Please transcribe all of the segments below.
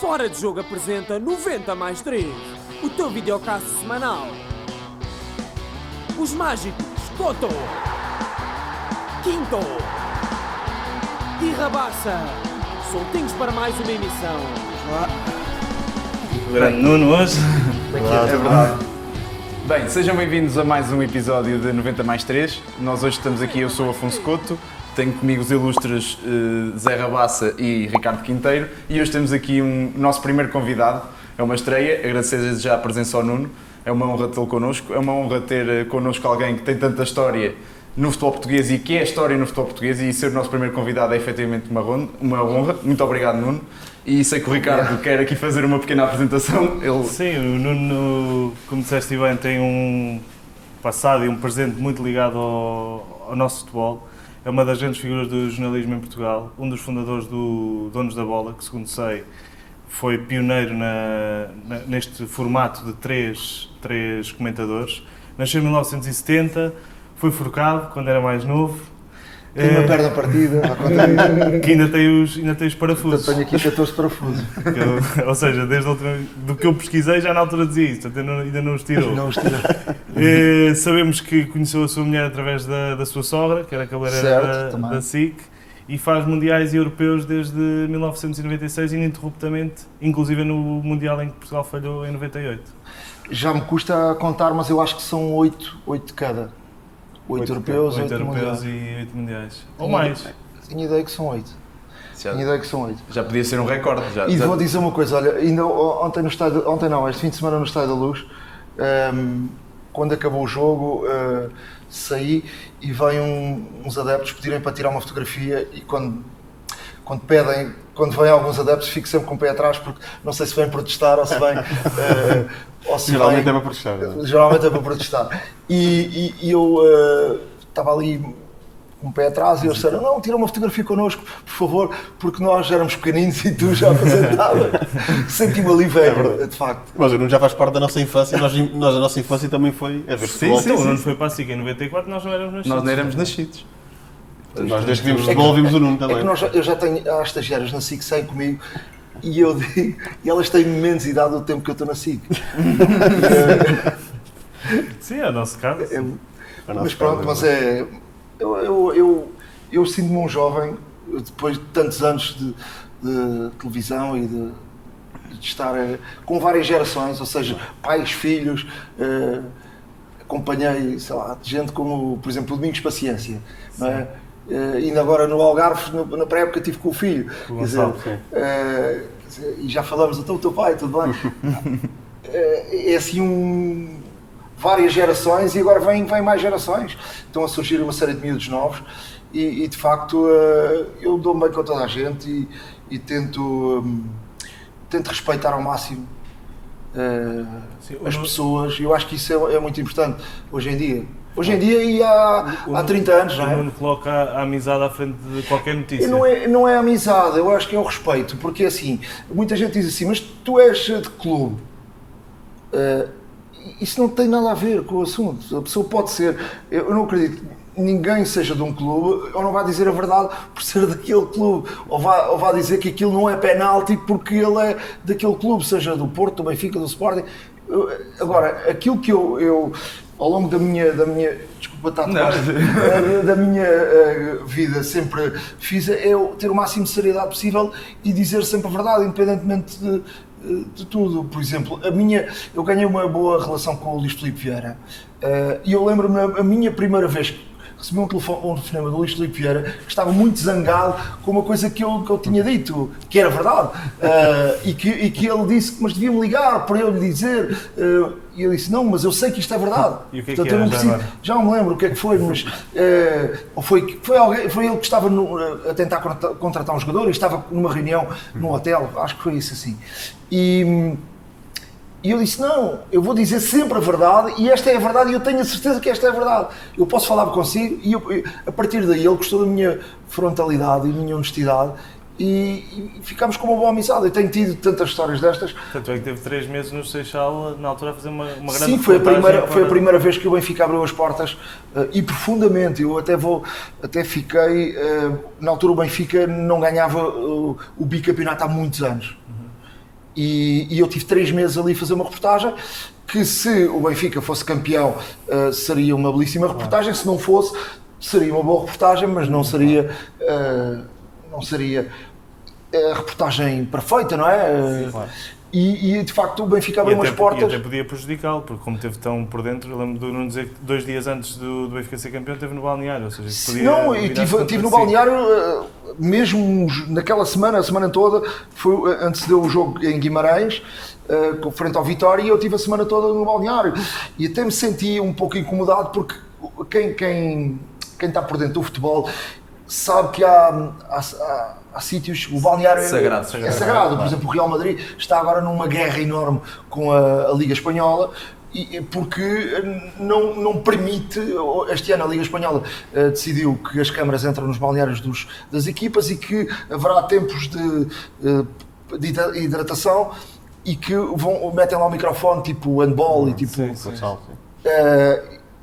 Fora de Jogo apresenta 90 mais 3, o teu videocast semanal. Os mágicos Coto, Quinto e Rabassa, soltinhos para mais uma emissão. O grande Nuno hoje. É verdade. Bem, sejam bem-vindos a mais um episódio de 90 mais 3. Nós hoje estamos aqui, eu sou Afonso Couto, tenho comigo os ilustres Zé Rabassa e Ricardo Quinteiro e hoje temos aqui o nosso primeiro convidado. É uma estreia, agradecer desde já a presença ao Nuno, é uma honra tê-lo connosco, é uma honra ter connosco alguém que tem tanta história no futebol português e que é história no futebol português, e ser o nosso primeiro convidado é efetivamente uma honra. Muito obrigado, Nuno. E sei que o Ricardo quer aqui fazer uma pequena apresentação. Sim, o Nuno, como disseste bem, tem um passado e um presente muito ligado ao nosso futebol. É uma das grandes figuras do jornalismo em Portugal, um dos fundadores do Donos da Bola, que, segundo sei, foi pioneiro neste formato de três comentadores. Nasceu em 1970, foi forcado quando era mais novo. Tem uma perna partida, que ainda tem os parafusos. Eu tenho aqui 14 parafusos. Ou seja, desde do que eu pesquisei, já na altura dizia isto, ainda não os tirou. Não os tirou. Sabemos que conheceu a sua mulher através da sua sogra, que era cabeleireira da SIC, e faz mundiais e europeus desde 1996, ininterruptamente, inclusive no mundial em que Portugal falhou em 98. Já me custa contar, mas eu acho que são 8 de cada. 8 europeus, 8 europeus e 8 mundiais. Ou mais. Tinha ideia que são 8. Já podia ser um recorde. Vou dizer uma coisa, olha, ainda este fim de semana no Estádio da Luz, quando acabou o jogo, saí e vêm uns adeptos pedirem para tirar uma fotografia, e quando vêm alguns adeptos, fico sempre com o pé atrás, porque não sei se vêm protestar ou se vêm... Geralmente é para protestar. Geralmente é para protestar. E eu estava ali com o pé atrás e eles disseram: não, tira uma fotografia connosco, por favor, porque nós éramos pequeninos e tu já apresentavas. Senti-me ali velho, de facto. Mas o Nuno já faz parte da nossa infância, e nós a nossa infância também foi a ver futebol. Sim, o Nuno foi para a SIC em 94, nós não éramos nascidos. Nós não éramos nascidos. Nós desde que vimos futebol vimos o Nuno também. Eu já tenho as estagiárias na SIC sem comigo, e eu digo, e elas têm menos idade do tempo que eu estou na SIC. Sim, é o nosso caso. Mas pronto, mas eu sinto-me um jovem, depois de tantos anos de televisão e de estar com várias gerações, ou seja, pais, filhos, acompanhei, sei lá, gente como, por exemplo, o Domingos Paciência, não é? Ainda agora no Algarve, na pré-época, estive com o filho. Quer dizer, e já falamos, então o teu pai, tudo bem? É assim várias gerações, e agora vêm mais gerações. Estão a surgir uma série de miúdos novos e de facto eu dou-me bem com toda a gente e tento respeitar ao máximo as pessoas. Eu acho que isso é muito importante hoje em dia. Hoje em dia e há 30 anos, não é? O Nuno coloca a amizade à frente de qualquer notícia. Não é amizade, eu acho que é o respeito, porque assim, muita gente diz assim, mas tu és de clube. Isso não tem nada a ver com o assunto. A pessoa pode ser, eu não acredito que ninguém seja de um clube ou não vai dizer a verdade por ser daquele clube, ou vai dizer que aquilo não é penalti porque ele é daquele clube, seja do Porto, do Benfica, do Sporting. Agora, aquilo que eu ao longo da minha desculpa, da minha vida sempre fiz é eu ter o máximo de seriedade possível e dizer sempre a verdade, independentemente de tudo. Por exemplo, eu ganhei uma boa relação com o Luís Filipe Vieira, e eu lembro-me a minha primeira vez que recebi um telefonema do Luís Filipe Vieira, que estava muito zangado com uma coisa que eu tinha dito, que era verdade, e que ele disse que mas devia-me ligar para eu lhe dizer, e eu disse, não, mas eu sei que isto é verdade. E o que é Portanto, que eu não era, preciso, já não me lembro o que é que foi, mas foi ele que estava a tentar contratar um jogador e estava numa reunião num hotel, acho que foi isso assim. E eu disse, não, eu vou dizer sempre a verdade, e esta é a verdade, e eu tenho a certeza que esta é a verdade. Eu posso falar consigo, e a partir daí ele gostou da minha frontalidade e da minha honestidade, e ficámos com uma boa amizade. Eu tenho tido tantas histórias destas. Tanto é que teve 3 meses no Seixal, na altura, a fazer uma grande... Sim, foi a primeira vez que o Benfica abriu as portas, e profundamente. Eu até fiquei... na altura o Benfica não ganhava o bicampeonato há muitos anos. E eu tive 3 meses ali a fazer uma reportagem que, se o Benfica fosse campeão, seria uma belíssima reportagem, se não fosse, seria uma boa reportagem, mas não seria a reportagem perfeita, não é? Sim, claro. E de facto o Benfica abriu umas portas. E até podia prejudicá-lo, porque como esteve tão por dentro, eu lembro de não dizer que 2 dias antes do Benfica ser campeão esteve no balneário, ou seja, podia não, e estive no balneário mesmo naquela semana, a semana toda, antecedeu o jogo em Guimarães, frente ao Vitória, e eu estive a semana toda no balneário. E até me senti um pouco incomodado, porque quem está por dentro do futebol sabe que há sítios, o balneário é sagrado. Por exemplo, o Real Madrid está agora numa guerra enorme com a Liga Espanhola, porque não permite. Este ano a Liga Espanhola decidiu que as câmaras entram nos balneários das equipas e que haverá tempos de hidratação e que metem lá o microfone tipo handball e tipo...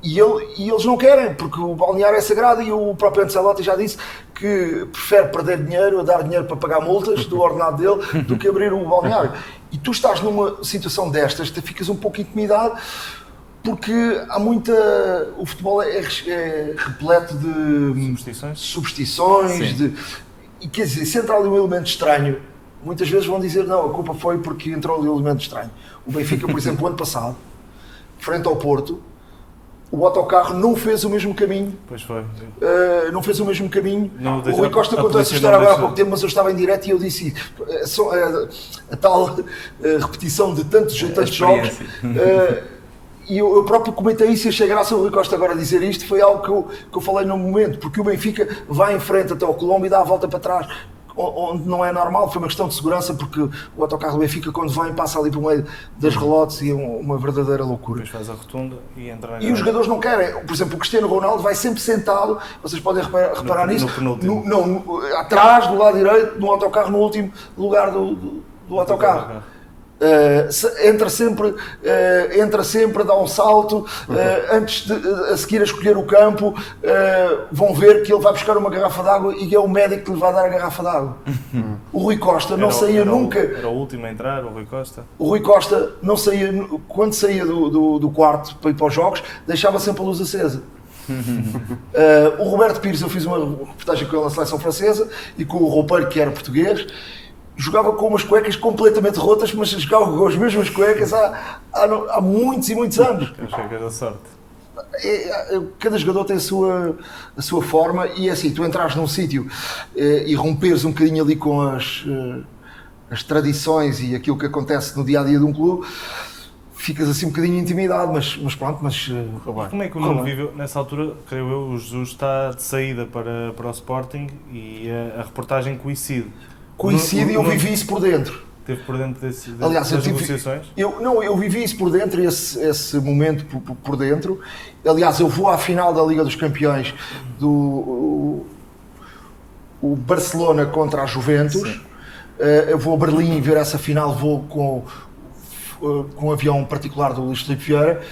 E eles não querem, porque o balneário é sagrado, e o próprio Ancelotti já disse que prefere perder dinheiro, a dar dinheiro para pagar multas do ordenado dele, do que abrir o balneário. E tu estás numa situação destas, te ficas um pouco intimidado, porque há muita... O futebol é repleto de superstições e quer dizer, se entrar ali um elemento estranho, muitas vezes vão dizer, não, a culpa foi porque entrou ali um elemento estranho. O Benfica, por exemplo, o ano passado, frente ao Porto, o autocarro não fez o mesmo caminho. Pois foi. Não fez o mesmo caminho. O Rui Costa contou essa história agora há pouco tempo, mas eu estava em direto e eu disse a tal repetição de tantos jogos. E eu próprio comentei isso e achei graça o Rui Costa agora dizer isto. Foi algo que eu falei no momento, porque o Benfica vai em frente até ao Colombo e dá a volta para trás, onde não é normal. Foi uma questão de segurança, porque o autocarro do Benfica, quando vem, passa ali pelo meio das relotes e é uma verdadeira loucura. Depois faz a rotunda e entra e os jogadores não querem. Por exemplo, o Cristiano Ronaldo vai sempre sentado, vocês podem reparar nisso, atrás, do lado direito, no autocarro, no último lugar do autocarro. Entra sempre, dá um salto, antes de a seguir a escolher o campo, vão ver que ele vai buscar uma garrafa de água e é o médico que lhe vai dar a garrafa de água. O Rui Costa não saía nunca. Era o último a entrar, o Rui Costa. O Rui Costa não saía, quando saía do quarto para ir para os jogos, deixava sempre a luz acesa. O Roberto Pires, eu fiz uma reportagem com ele na seleção francesa e com o roupeiro, que era português. Jogava com umas cuecas completamente rotas, mas jogava com as mesmas cuecas há muitos e muitos anos. Acho que é da sorte. Cada jogador tem a sua forma, e é assim, tu entras num sítio e romperes um bocadinho ali com as tradições e aquilo que acontece no dia-a-dia de um clube, ficas assim um bocadinho intimidado, mas pronto, como é que o Nuno viveu? Nessa altura, creio eu, o Jesus está de saída para o Sporting e a reportagem coincide. E eu vivi isso por dentro. Teve por dentro das negociações? Eu vivi isso por dentro, esse momento por dentro. Aliás, eu vou à final da Liga dos Campeões o Barcelona contra a Juventus. Eu vou a Berlim ver essa final, vou com um avião particular do Luís Filipe Vieira.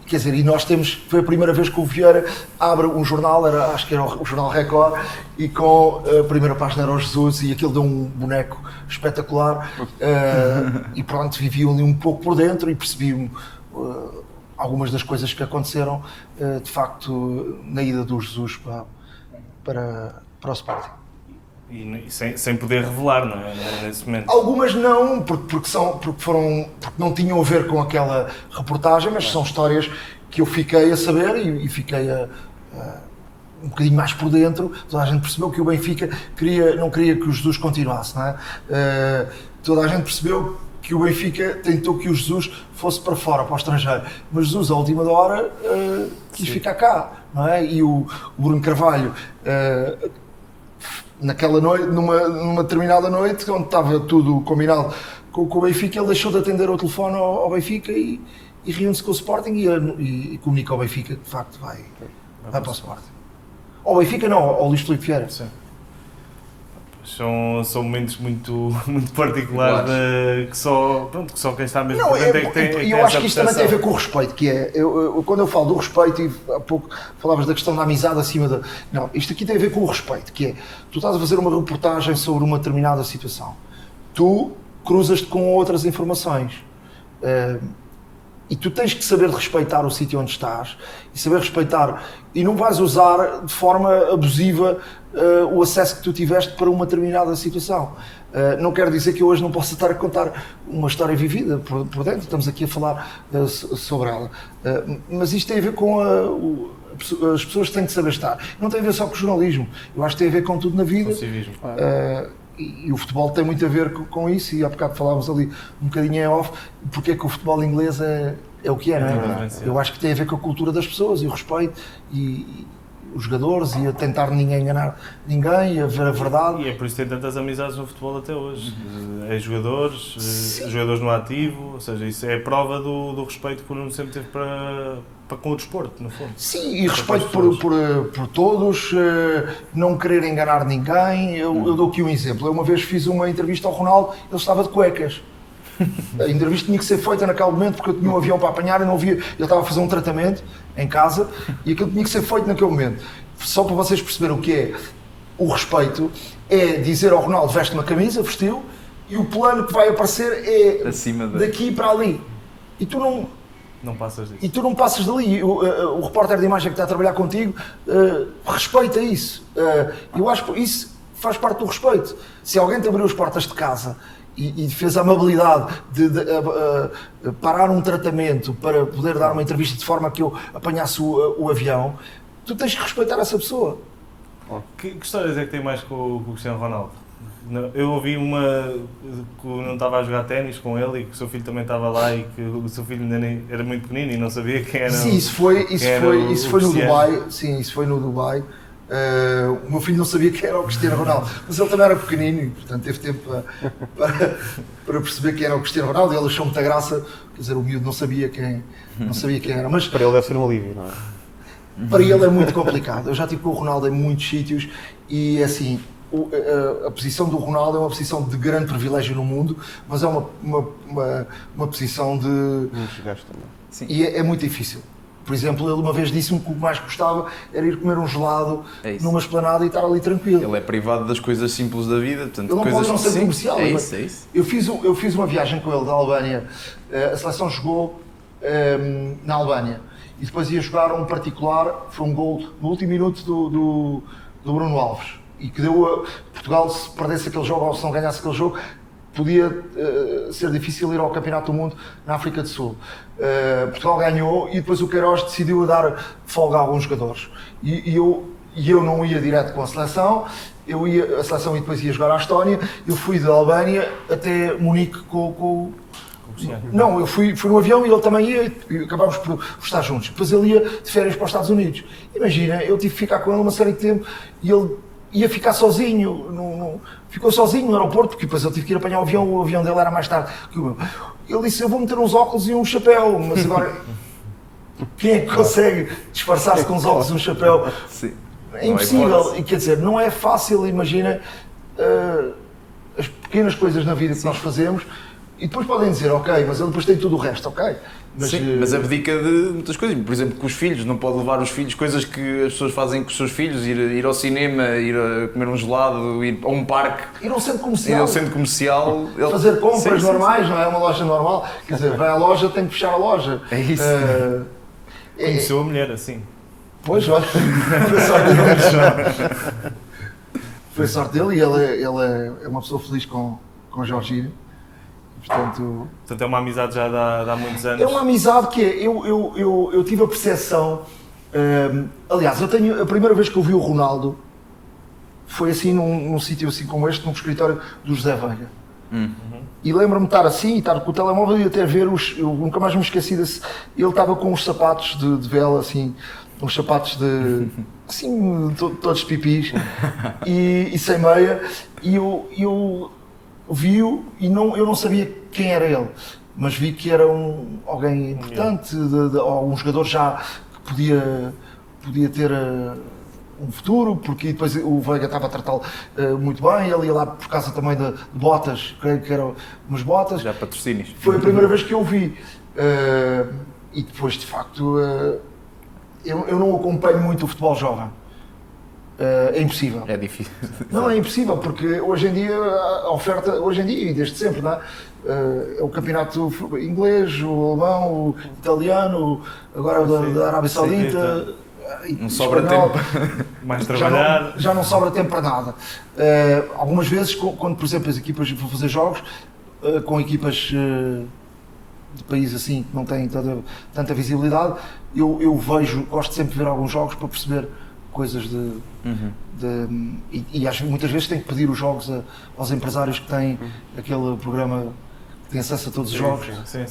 Quer dizer, e nós foi a primeira vez que o Vieira abre um jornal, acho que era o Jornal Record, e com a primeira página era o Jesus, e aquilo deu um boneco espetacular, e pronto, vivi ali um pouco por dentro e percebi algumas das coisas que aconteceram, de facto, na ida do Jesus para o Sporting. E sem poder revelar, não é? Nesse momento. Algumas não, porque não tinham a ver com aquela reportagem, mas são histórias que eu fiquei a saber e fiquei um bocadinho mais por dentro. Toda a gente percebeu que o Benfica não queria que o Jesus continuasse, não é? Toda a gente percebeu que o Benfica tentou que o Jesus fosse para fora, para o estrangeiro, mas Jesus, à última hora, quis ficar cá, não é? E o Bruno Carvalho, naquela noite, numa determinada noite, onde estava tudo combinado com o Benfica, ele deixou de atender o telefone ao Benfica e reúne-se com o Sporting e comunica ao Benfica que de facto vai para o Sporting. Ao Benfica não, ao Luís Filipe Vieira. Sim. São momentos muito particulares que só quem está mesmo por dentro é que tem. Eu acho que isto também tem a ver com o respeito, que é, quando eu falo do respeito, e há pouco falavas da questão da amizade acima da... Não, isto aqui tem a ver com o respeito, que é, tu estás a fazer uma reportagem sobre uma determinada situação. Tu cruzas-te com outras informações. E tu tens que saber respeitar o sítio onde estás e saber respeitar, e não vais usar de forma abusiva o acesso que tu tiveste para uma determinada situação. Não quero dizer que eu hoje não possa estar a contar uma história vivida por dentro, estamos aqui a falar sobre ela, mas isto tem a ver com as pessoas têm que saber estar. Não tem a ver só com o jornalismo, eu acho que tem a ver com tudo na vida. E o futebol tem muito a ver com isso, e há bocado falávamos ali um bocadinho em off, porque é que o futebol inglês é o que é, não é? Eu acho que tem a ver com a cultura das pessoas e o respeito e os jogadores e a tentar ninguém enganar ninguém e a ver a verdade. E é por isso que tem tantas amizades no futebol até hoje. Jogadores, jogadores no ativo, ou seja, isso é a prova do respeito que o Nuno sempre teve para com o desporto, no fundo. Sim, e respeito por todos, não querer enganar ninguém. Eu dou aqui um exemplo. Eu uma vez fiz uma entrevista ao Ronaldo, ele estava de cuecas. A entrevista tinha que ser feita naquele momento porque eu tinha um avião para apanhar e não havia. Ele estava a fazer um tratamento em casa e aquilo tinha que ser feito naquele momento. Só para vocês perceberem o que é o respeito, é dizer ao Ronaldo: veste uma camisa, vestiu, e o plano que vai aparecer é daqui para ali. E tu não passas disso. E tu não passas dali. O repórter de imagem que está a trabalhar contigo respeita isso. Eu acho que isso faz parte do respeito. Se alguém te abriu as portas de casa e fez a amabilidade de parar um tratamento para poder dar uma entrevista de forma que eu apanhasse o avião, tu tens que respeitar essa pessoa. Que histórias é que tem mais com o Cristiano Ronaldo? Eu ouvi uma que não estava a jogar ténis com ele e que o seu filho também estava lá e que o seu filho ainda era muito pequenino e não sabia quem era. Sim, isso foi no Dubai. Sim, isso foi no Dubai. O meu filho não sabia quem era o Cristiano Ronaldo, mas ele também era pequenino e, portanto, teve tempo para perceber quem era o Cristiano Ronaldo. E ele achou muita graça, quer dizer, o miúdo não sabia quem era. Mas para ele deve ser um alívio, não é? Para ele é muito complicado. Eu já estive com o Ronaldo em muitos sítios e, assim, a posição do Ronaldo é uma posição de grande privilégio no mundo, mas é uma posição de... Não chegaste também. Sim. E é muito difícil. Por exemplo, ele uma vez disse-me que o que mais gostava era ir comer um gelado numa esplanada e estar ali tranquilo. Ele é privado das coisas simples da vida, portanto, ele não pode não ser comercial. É isso. Eu fiz uma viagem com ele da Albânia, a seleção jogou na Albânia e depois ia jogar um particular, foi um gol no último minuto do Bruno Alves e que deu a Portugal, se perdesse aquele jogo ou se não ganhasse aquele jogo, podia ser difícil ir ao Campeonato do Mundo na África do Sul. Portugal ganhou e depois o Queiroz decidiu dar folga a alguns jogadores. E eu não ia direto com a seleção, a seleção e depois ia jogar à Estónia. Eu fui da Albânia até Munique com Não, eu fui no avião e ele também ia e acabámos por estar juntos. Depois ele ia de férias para os Estados Unidos. Imagina, eu tive que ficar com ele uma série de tempo e ele ia ficar sozinho, ficou sozinho no aeroporto, porque depois eu tive que ir apanhar o avião dele era mais tarde que o meu. Ele disse: eu vou meter uns óculos e um chapéu, mas agora quem é que consegue disfarçar-se com uns óculos e um chapéu? Sim. É impossível, e quer dizer, não é fácil, imagina as pequenas coisas na vida que nós fazemos. E depois podem dizer: ok, mas ele depois tem tudo o resto, ok. Mas abdica de muitas coisas, por exemplo, com os filhos, não pode levar os filhos, coisas que as pessoas fazem com os seus filhos, ir ao cinema, ir a comer um gelado, ir a um parque, ir ao centro comercial, fazer compras normais, não é uma loja normal, quer dizer, vai à loja, tem que fechar a loja. É isso. Conheceu a mulher assim. Pois, olha, foi sorte dele e ele é uma pessoa feliz com Jorginho. Portanto, é uma amizade já de há muitos anos. É uma amizade que eu tive a percepção. Aliás, a primeira vez que eu vi o Ronaldo foi assim num sítio assim como este, num escritório do José Veiga. E lembro-me de estar assim, estar com o telemóvel e até ver eu nunca mais me esqueci desse. Ele estava com uns sapatos de vela, assim, uns sapatos assim, todos pipis e sem meia. E eu vi-o e eu não sabia quem era ele, mas vi que era alguém importante, ou um jogador já que podia ter um futuro, porque depois o Veiga estava a tratá-lo muito bem, ele ia lá por causa também de botas, creio que eram umas botas. Já patrocínios. Foi a primeira vez que eu o vi. E depois, de facto, eu não acompanho muito o futebol jovem. é impossível. É difícil. Não, é impossível, porque hoje em dia a oferta, hoje em dia e desde sempre, não é? É o campeonato inglês, o alemão, o italiano, agora o da Arábia Saudita. Não sobra espanhol. tempo. Mais trabalhar. Já não sobra tempo para nada. Algumas vezes, quando por exemplo as equipas vão fazer jogos, com equipas de países assim que não têm tanta visibilidade, eu vejo, gosto sempre de ver alguns jogos para perceber coisas muitas vezes tenho que pedir os jogos aos empresários que têm aquele programa que tem acesso a todos os jogos, Sim.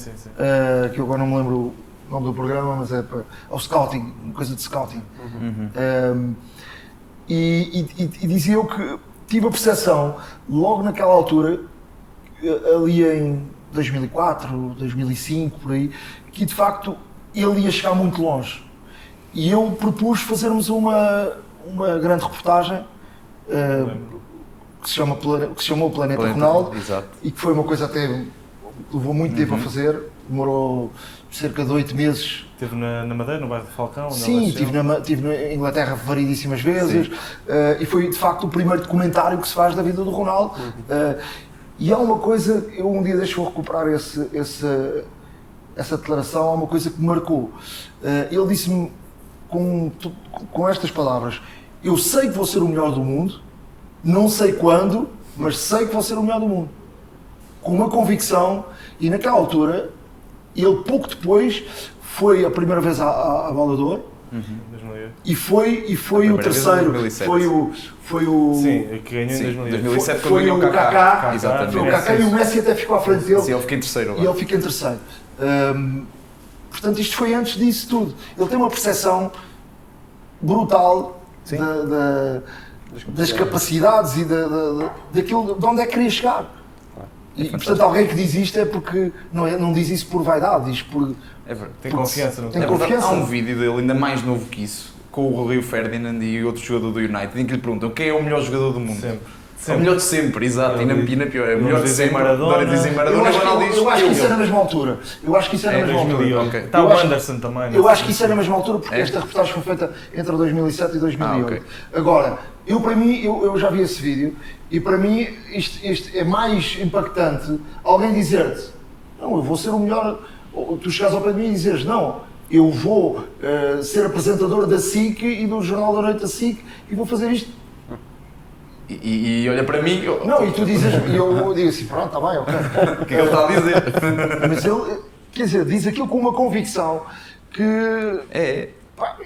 que eu agora não me lembro o nome do programa, mas é o scouting, uma coisa de scouting. E dizia eu que tive a percepção, logo naquela altura, ali em 2004, 2005, por aí, que de facto ele ia chegar muito longe. E eu propus fazermos uma grande reportagem que se chamou Planeta Ronaldo. Exato. E que foi uma coisa até levou muito tempo a fazer, demorou cerca de 8 meses. Esteve na Madeira, no bairro de Falcão? Sim, estive na Inglaterra variedíssimas vezes e foi de facto o primeiro documentário que se faz da vida do Ronaldo. E há uma coisa, eu um dia deixo recuperar essa declaração, há uma coisa que me marcou. Ele disse-me com estas palavras: eu sei que vou ser o melhor do mundo, não sei quando, mas sei que vou ser o melhor do mundo. Com uma convicção, e naquela altura, ele pouco depois foi a primeira vez à Bola de Ouro, e foi o terceiro, foi o Sim, que ganhou em 2008. 2007 quando foi ganhou o o Kaká, Exatamente. foi o Kaká e o Messi até ficou à frente dele. Sim, ele fica em terceiro E agora. ele fica em terceiro. Portanto, isto foi antes disso tudo. Ele tem uma percepção brutal das capacidades e daquilo, de onde é que queria chegar. E, portanto, alguém que diz isto é porque não diz isso por vaidade, diz por... É verdade. Tem confiança no Tem É verdade, confiança. há um vídeo dele ainda mais novo que isso, com o Rio Ferdinand e outro jogador do United, em que lhe perguntam quem é o melhor jogador do mundo. Sempre. É o melhor de sempre, exato, e na pior, é o melhor de dizem sempre. Maradona. Agora dizem Maradona, Eu acho que isso é na mesma altura. Eu acho que isso é na mesma altura. 2008. Ok. Está Eu o acho- Anderson também. Eu acho que isso é na mesma altura porque É? esta reportagem foi feita entre 2007 e 2008. ok. Agora, para mim, eu já vi esse vídeo e para mim isto é mais impactante alguém dizer-te: não, eu vou ser o melhor. Ou tu chegares ao pé de mim e dizeres: não, eu vou ser apresentador da SIC e do Jornal da Noite da SIC e vou fazer isto. E olha para mim, Não, e tu dizes, e eu digo assim: pronto, está bem, ok. o que é que ele está a dizer? Mas ele, quer dizer, diz aquilo com uma convicção que... É. Pá,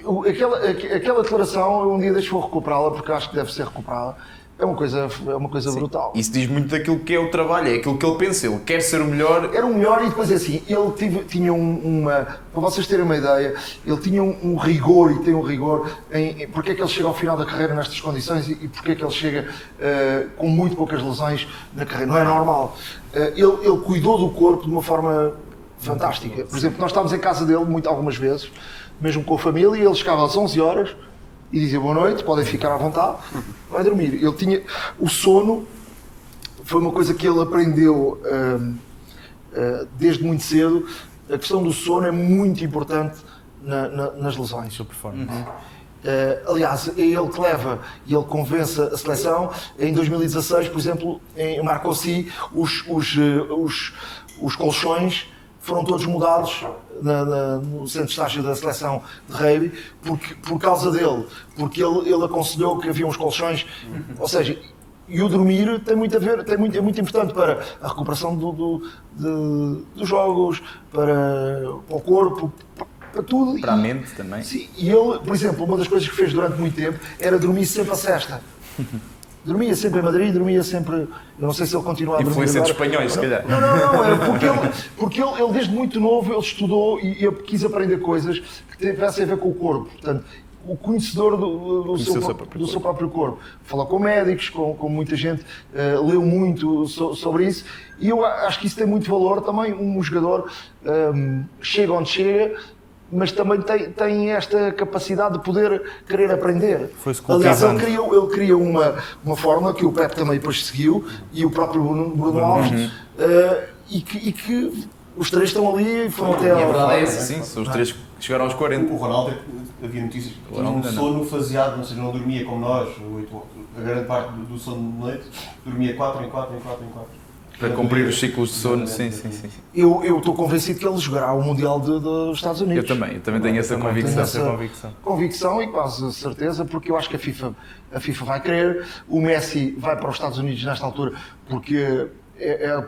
aquela declaração, eu um dia deixo recuperá-la porque acho que deve ser recuperada. É uma coisa brutal. Isso diz muito daquilo que é o trabalho, é aquilo que ele pensa, ele quer ser o melhor. Era o melhor e depois é assim, ele tinha uma... Para vocês terem uma ideia, ele tinha um rigor e tem um rigor em porque é que ele chega ao final da carreira nestas condições e porque é que ele chega com muito poucas lesões na carreira. Não é normal. Ele cuidou do corpo de uma forma fantástica. Por exemplo, nós estávamos em casa dele algumas vezes, mesmo com a família, e ele chegava às 11 horas e dizia: boa noite, podem ficar à vontade, vai dormir. Ele tinha o sono, foi uma coisa que ele aprendeu desde muito cedo. A questão do sono é muito importante nas lesões. Super forte. Aliás, é ele que leva e ele convence a seleção. Em 2016, por exemplo, em Marcoussis, os colchões foram todos mudados no centro de estágio da seleção de rugby por causa dele, porque ele aconselhou que havia uns colchões, ou seja, e o dormir tem muito a ver, é muito importante para a recuperação dos jogos, para o corpo, para tudo. Para a mente também. Sim, e ele, por exemplo, uma das coisas que fez durante muito tempo era dormir sempre a sesta. Dormia sempre em Madrid, dormia sempre... Eu não sei se ele continua a dormir Influência dos agora. espanhóis, se calhar. Não, é porque ele desde muito novo ele estudou e ele quis aprender coisas que tivessem a ver com o corpo. Portanto, o conhecedor do seu próprio corpo. Falou com médicos, com muita gente, leu muito sobre isso e eu acho que isso tem muito valor também. Um jogador chega onde chega, mas também tem esta capacidade de poder querer aprender. Aliás, ele cria uma fórmula que o Pep também depois seguiu, e o próprio Bruno Alves, e que Os três estão ali e foram até E a ao... verdade é essa, sim, são os três que chegaram aos 40. O Ronaldo, havia notícias, O tinha um Ronaldo não. sono faseado, ou seja, não dormia como nós, a grande parte do sono de noite, dormia 4 em 4 em 4 em 4. Para cumprir os ciclos de sono, sim. Eu estou convencido que ele jogará o Mundial dos Estados Eu Unidos. também tenho essa Também convicção. tenho essa convicção. Convicção e quase certeza, porque eu acho que a FIFA vai querer. O Messi vai para os Estados Unidos nesta altura, porque é a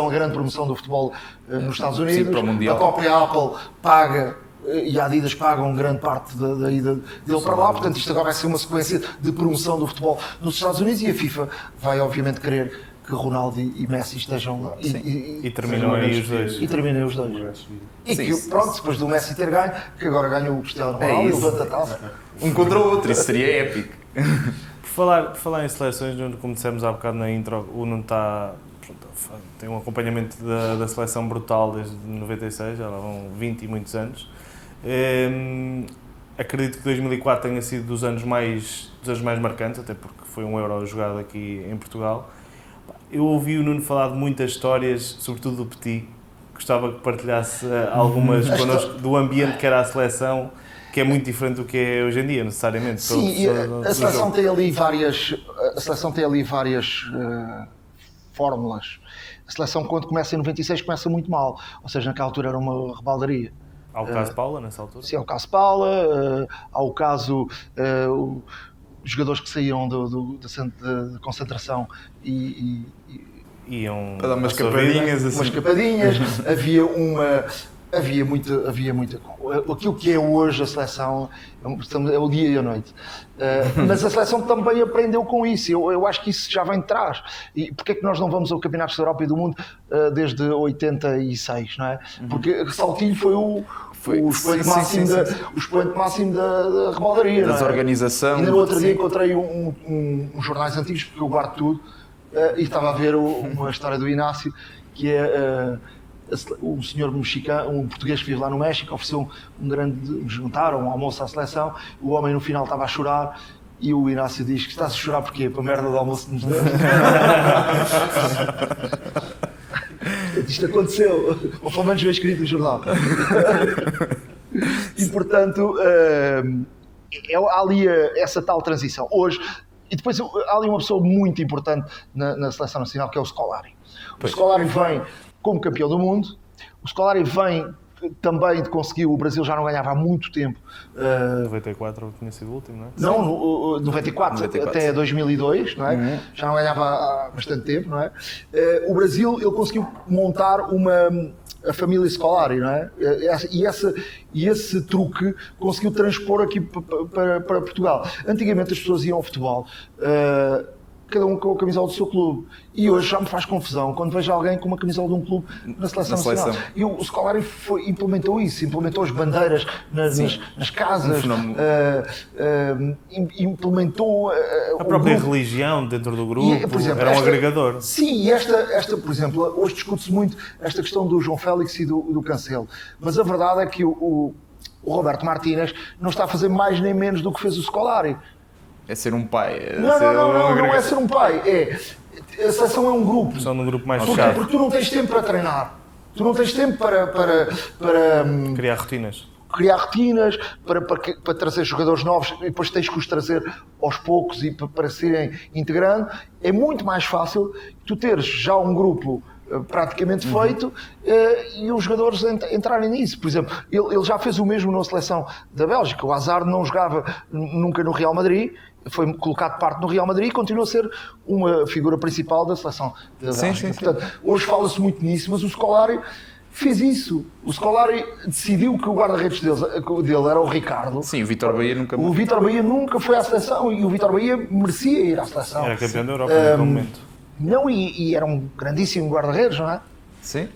grande promoção do futebol nos Estados Unidos. Sim, para o Mundial. A própria Apple paga e a Adidas pagam grande parte da ida dele para lá, portanto isto agora vai ser uma sequência de promoção do futebol nos Estados Unidos e a FIFA vai obviamente querer que Ronaldo e Messi estejam lá. E terminam aí os dois. E terminem os dois. E Sim, que, sim. pronto, depois do Messi ter ganho, que agora ganhou o Cristiano É Ronaldo, isso. levanta a taça. Um contra o outro, isso seria épico. Por falar em seleções, Nuno, como dissemos há bocado na intro, o Nuno tem um acompanhamento da seleção brutal desde 96, já lá vão 20 e muitos anos. Acredito que 2004 tenha sido dos anos mais marcantes, até porque foi um Euro jogado aqui em Portugal. Eu ouvi o Nuno falar de muitas histórias, sobretudo do Petit. Gostava que partilhasse algumas connosco do ambiente que era a seleção, que é muito diferente do que é hoje em dia, necessariamente. Sim, e a seleção tem ali várias fórmulas. A seleção, quando começa em 96, começa muito mal. Ou seja, naquela altura era uma rebaldaria. Há o caso Paula, nessa altura? Sim, há o caso Paula, há o caso os jogadores que saíam do centro de concentração e Iam Para dar umas à sua vida. escapadinhas umas assim. escapadinhas, havia muita aquilo que é hoje a seleção é o dia e a noite. Mas a seleção também aprendeu com isso. Eu acho que isso já vem de trás. E porquê é que nós não vamos ao Campeonatos da Europa e do Mundo desde 86, não é? Porque Saltilho foi o expoente máximo da rebaldaria. Das não é? organização. Ainda no outro dia encontrei uns jornais antigos, porque eu guardo tudo, e estava a ver uma história do Inácio, que é um senhor mexicano, um português que vive lá no México, ofereceu um grande jantar, um almoço à seleção. O homem no final estava a chorar e o Inácio diz que estás a chorar porquê? Para a merda do almoço que nos deu. Isto aconteceu, ou pelo menos veio escrito no jornal. E portanto, há ali essa tal transição. Hoje, e depois há ali uma pessoa muito importante na seleção nacional, que é o Scolari. O Scolari vem como campeão do mundo, o Scolari vem também de conseguir, o Brasil já não ganhava há muito tempo. 94 tinha sido o último, não é? Não, 94 até 2002, não é? Já não ganhava há bastante tempo, não é? O Brasil, ele conseguiu montar a família Scolari, não é? E esse truque conseguiu transpor aqui para Portugal. Antigamente as pessoas iam ao futebol, cada um com a camisola do seu clube. E hoje já me faz confusão quando vejo alguém com uma camisola de um clube na seleção nacional. E o Scolari implementou isso, implementou as bandeiras nas casas, implementou a própria religião dentro do grupo, por exemplo, era um agregador. Sim, e esta, por exemplo, hoje discute-se muito esta questão do João Félix e do Cancelo, mas a verdade é que o Roberto Martínez não está a fazer mais nem menos do que fez o Scolari. É ser um pai. Não é ser um pai. A seleção é um grupo. São num grupo mais Porquê? fechado. Porque tu não tens tempo para treinar. Tu não tens tempo para Criar rotinas. Para trazer jogadores novos e depois tens que os trazer aos poucos e para se irem integrando. É muito mais fácil tu teres já um grupo praticamente feito e os jogadores entrarem nisso. Por exemplo, ele já fez o mesmo na seleção da Bélgica. O Hazard não jogava nunca no Real Madrid, foi colocado de parte no Real Madrid e continua a ser uma figura principal da seleção da Bélgica. Portanto, hoje fala-se muito nisso, mas o Scolari fez isso. O Scolari decidiu que o guarda-redes dele era o Ricardo. Sim, o Vítor Bahia nunca... O Vítor Bahia nunca foi à seleção e o Vítor Bahia merecia ir à seleção. Era campeão da Europa naquele momento. Não, e era um grandíssimo guarda-redes, não é? Sim.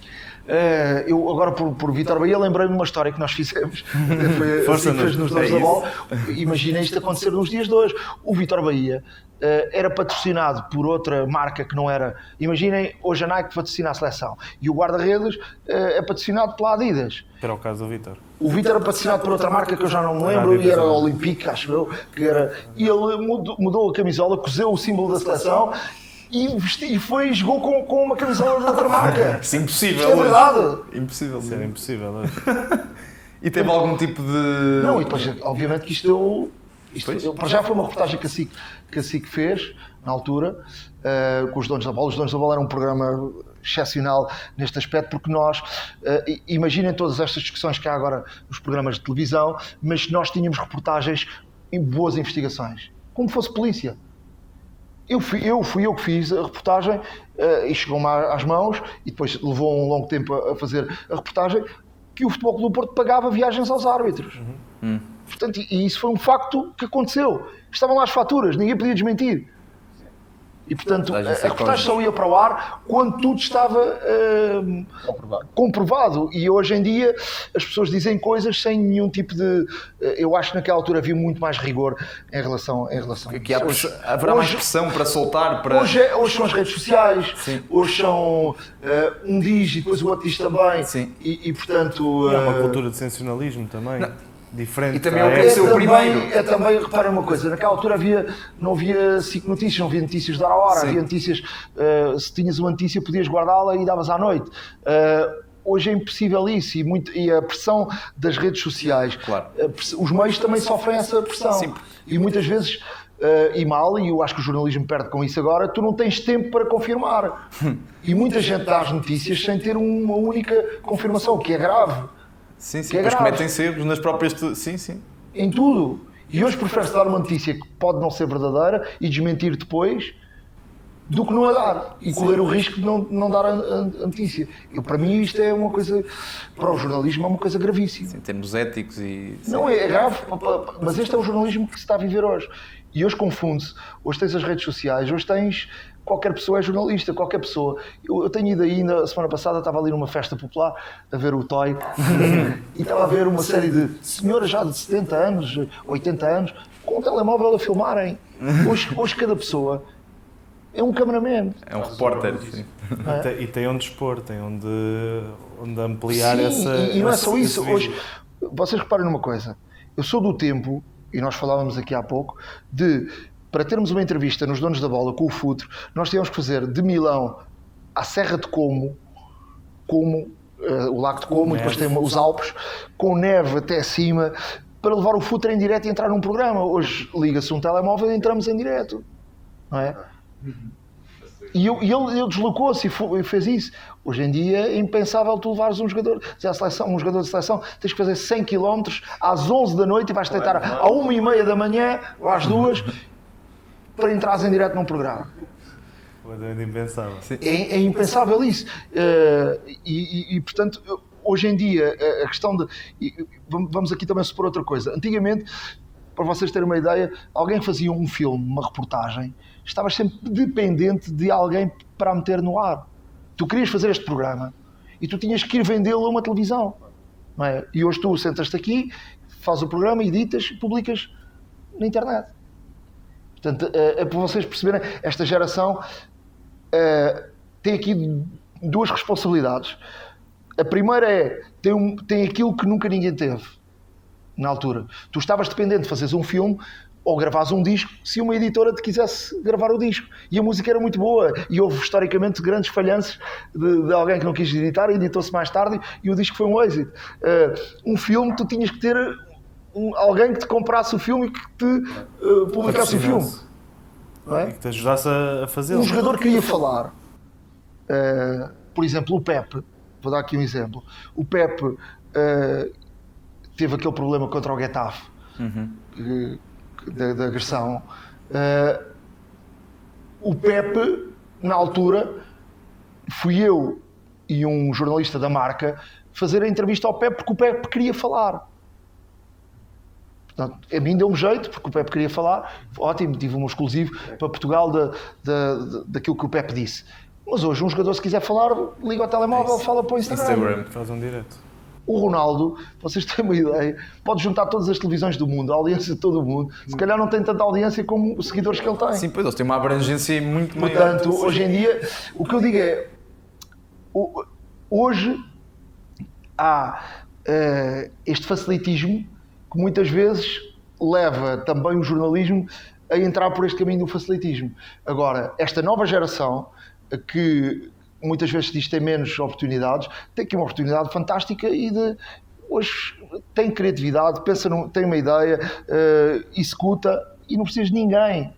Eu agora por Vítor Bahia lembrei-me de uma história que nós fizemos. Foi assim que fez nos Donos da Bola. Imagina isto acontecer nos dias de hoje. O Vítor Bahia era patrocinado por outra marca que não era... Imaginem, hoje a Nike patrocina a seleção e o guarda-redes é patrocinado pela Adidas. Era o caso do Vítor. O Vítor era patrocinado por outra marca que eu já não me lembro, e era Olympique, acho eu. E ele mudou a camisola, cozeu o símbolo da seleção e foi e jogou com uma camisola de outra marca. Isso é impossível. Isto é verdade. Impossível. Isso era impossível hoje. E teve algum tipo de... Não, e depois, obviamente que isto para já foi uma reportagem que a SIC fez, na altura, com os Donos da Bola. Os Donos da Bola era um programa excepcional neste aspecto, porque nós, imaginem todas estas discussões que há agora nos programas de televisão, mas nós tínhamos reportagens em boas investigações, como fosse polícia. Fui eu que fiz a reportagem e chegou-me às mãos, e depois levou um longo tempo a fazer a reportagem, que o Futebol Clube do Porto pagava viagens aos árbitros. Portanto, e isso foi um facto que aconteceu. Estavam lá as faturas, ninguém podia desmentir. E, portanto, a reportagem só ia para o ar quando tudo estava comprovado. E hoje em dia as pessoas dizem coisas sem nenhum tipo de... Eu acho que naquela altura havia muito mais rigor em relação a Que haverá mais pressão para soltar. Hoje são as redes sociais, Sim. hoje são um diz e depois o outro diz também. Sim. E portanto... É uma cultura de sensacionalismo também. Diferente. E também queria ser o primeiro. Também, reparem uma coisa, naquela altura não havia 5 notícias, não havia notícias de hora a hora, Sim. havia notícias, se tinhas uma notícia podias guardá-la e davas à noite. Hoje é impossível isso e a pressão das redes sociais, Claro. Os meios também sofrem essa pressão. Sim. E muitas vezes, e mal, e eu acho que o jornalismo perde com isso agora, tu não tens tempo para confirmar. E muita gente dá as notícias sem ter uma única confirmação, o que é grave. Sim, Que é depois grave. cometem-se erros nas próprias... Sim. Em tudo. E hoje prefere-se dar uma notícia que pode não ser verdadeira e desmentir depois do que não a dar e correr o risco de não dar a notícia. Para mim isto é uma coisa, para o jornalismo é uma coisa gravíssima. Em termos éticos e... Não é grave, mas este é o jornalismo que se está a viver hoje. E hoje confunde-se. Hoje tens as redes sociais, hoje tens... Qualquer pessoa é jornalista, qualquer pessoa. Eu tenho ido aí, na semana passada estava ali numa festa popular a ver o Toy e estava a ver uma série de senhoras já de 70 anos, 80 anos, com um telemóvel a filmarem. Hoje cada pessoa é um cameraman. É um repórter. Sim. E tem onde expor, tem onde ampliar Sim, essa... e não é só esse isso. vídeo. Hoje, vocês reparem numa coisa. Eu sou do tempo, e nós falávamos aqui há pouco, para termos uma entrevista nos Donos da Bola com o Futre, nós tínhamos que fazer de Milão à Serra de Como, o Lago de Como, e depois tem os Alpes, com neve até cima, para levar o Futre em direto e entrar num programa. Hoje liga-se um telemóvel e entramos em direto. Não é? E ele deslocou-se e fez isso. Hoje em dia é impensável tu levares um jogador de seleção, tens que fazer 100 km às 11 da noite e vais tentar à 1h30 da manhã ou às 2 para entrares em direto num programa. É impensável. É impensável isso. E portanto, hoje em dia, a questão de... Vamos aqui também supor outra coisa. Antigamente, para vocês terem uma ideia, alguém fazia um filme, uma reportagem, estavas sempre dependente de alguém para a meter no ar. Tu querias fazer este programa e tu tinhas que ir vendê-lo a uma televisão. Não é? E hoje tu sentas-te aqui, fazes o programa, editas e publicas na internet. Portanto, é para vocês perceberem, esta geração tem aqui duas responsabilidades. A primeira é, tem aquilo que nunca ninguém teve, na altura. Tu estavas dependente de fazeres um filme ou gravares um disco, se uma editora te quisesse gravar o disco. E a música era muito boa, e houve historicamente grandes falhanças de alguém que não quis editar, editou-se mais tarde e o disco foi um êxito. Um filme, tu tinhas que ter alguém que te comprasse o filme e que te publicasse o filme. Não é? E que te ajudasse a fazê-lo. Um jogador queria falar, por exemplo, o Pepe, vou dar aqui um exemplo. O Pepe teve aquele problema contra o Getafe, da agressão. O Pepe, na altura, fui eu e um jornalista da Marca fazer a entrevista ao Pepe porque o Pepe queria falar. Portanto, a mim deu-me jeito, porque o Pepe queria falar. Ótimo, tive um exclusivo para Portugal daquilo que o Pepe disse. Mas hoje um jogador, se quiser falar, liga ao telemóvel, fala para o Instagram. Faz um direto. O Ronaldo, vocês têm uma ideia, pode juntar todas as televisões do mundo, a audiência de todo o mundo. Se calhar não tem tanta audiência como os seguidores que ele tem. Sim, pois eles têm uma abrangência muito maior. Portanto, hoje em dia, o que eu digo é, hoje há este facilitismo que muitas vezes leva também o jornalismo a entrar por este caminho do facilitismo. Agora, esta nova geração, que muitas vezes diz que tem menos oportunidades, tem aqui uma oportunidade fantástica hoje tem criatividade, tem uma ideia, executa e não precisa de ninguém.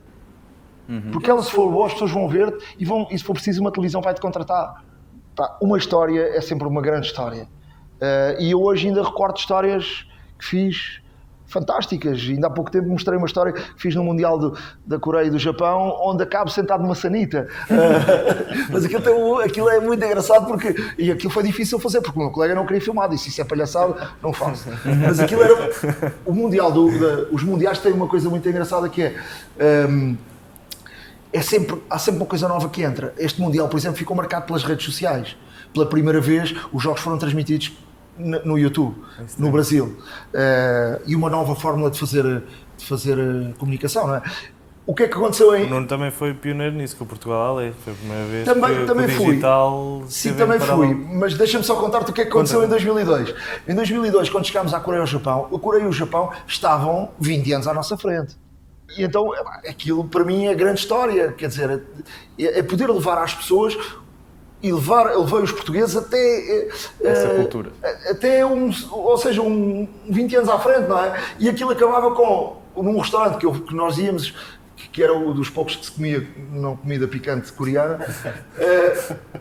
Porque ela, se for boa, as pessoas vão ver-te e se for preciso, uma televisão vai-te contratar. Uma história é sempre uma grande história. E eu hoje ainda recordo histórias que fiz fantásticas. Ainda há pouco tempo mostrei uma história que fiz no Mundial da Coreia e do Japão, onde acabo sentado numa sanita. Mas aquilo é muito engraçado e aquilo foi difícil fazer, porque o meu colega não queria filmar, disse: isso é palhaçada, não faço. Mas aquilo era o Mundial. Os Mundiais têm uma coisa muito engraçada que há sempre uma coisa nova que entra. Este Mundial, por exemplo, ficou marcado pelas redes sociais. Pela primeira vez, os jogos foram transmitidos no YouTube, no Brasil. E uma nova fórmula de fazer comunicação, não é? O que é que aconteceu aí? O Nuno também foi pioneiro nisso, com o Portugal Ali. Foi a primeira vez também que o fui. digital... Sim, também fui. Mas deixa-me só contar-te o que é que aconteceu em 2002. Em 2002, quando chegámos à Coreia e ao Japão, a Coreia e o Japão estavam 20 anos à nossa frente. E então, aquilo para mim é grande história. Quer dizer, é poder levar às pessoas... E levei os portugueses até essa cultura. Até 20 anos à frente, não é? E aquilo acabava num restaurante que nós íamos, que era um dos poucos que se comia, não comida picante coreana,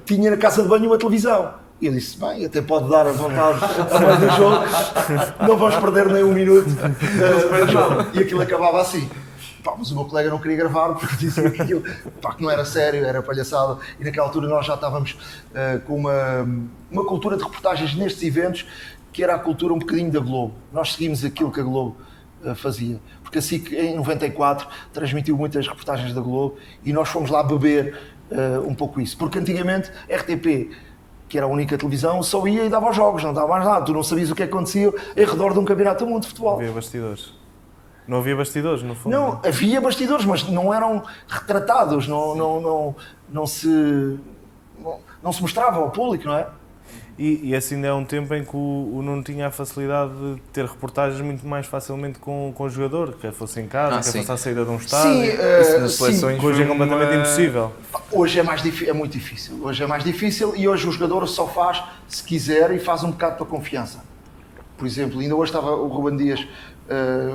tinha na casa de banho uma televisão. E eu disse: bem, até pode dar a vontade a meio do jogo, não vamos perder nem um minuto do jogo. E aquilo acabava assim. Mas o meu colega não queria gravar porque dizia que aquilo que não era sério, era palhaçada. E naquela altura nós já estávamos com uma cultura de reportagens nestes eventos, que era a cultura um bocadinho da Globo. Nós seguimos aquilo que a Globo fazia. Porque assim que em 94 transmitiu muitas reportagens da Globo e nós fomos lá beber um pouco isso. Porque antigamente RTP, que era a única televisão, só ia e dava os jogos, não dava mais nada. Tu não sabias o que acontecia em redor de um campeonato do mundo de futebol. Havia bastidores. Não havia bastidores, no fundo. Não, havia bastidores, mas não eram retratados, não se mostravam ao público, não é? E assim ainda é um tempo em que o Nuno tinha a facilidade de ter reportagens muito mais facilmente com o jogador, quer fosse em casa, quer fosse à saída de um estádio. Sim, isso nas seleções hoje é completamente impossível. Hoje é muito difícil. Hoje é mais difícil e hoje o jogador só faz se quiser e faz um bocado para confiança. Por exemplo, ainda hoje estava o Ruben Dias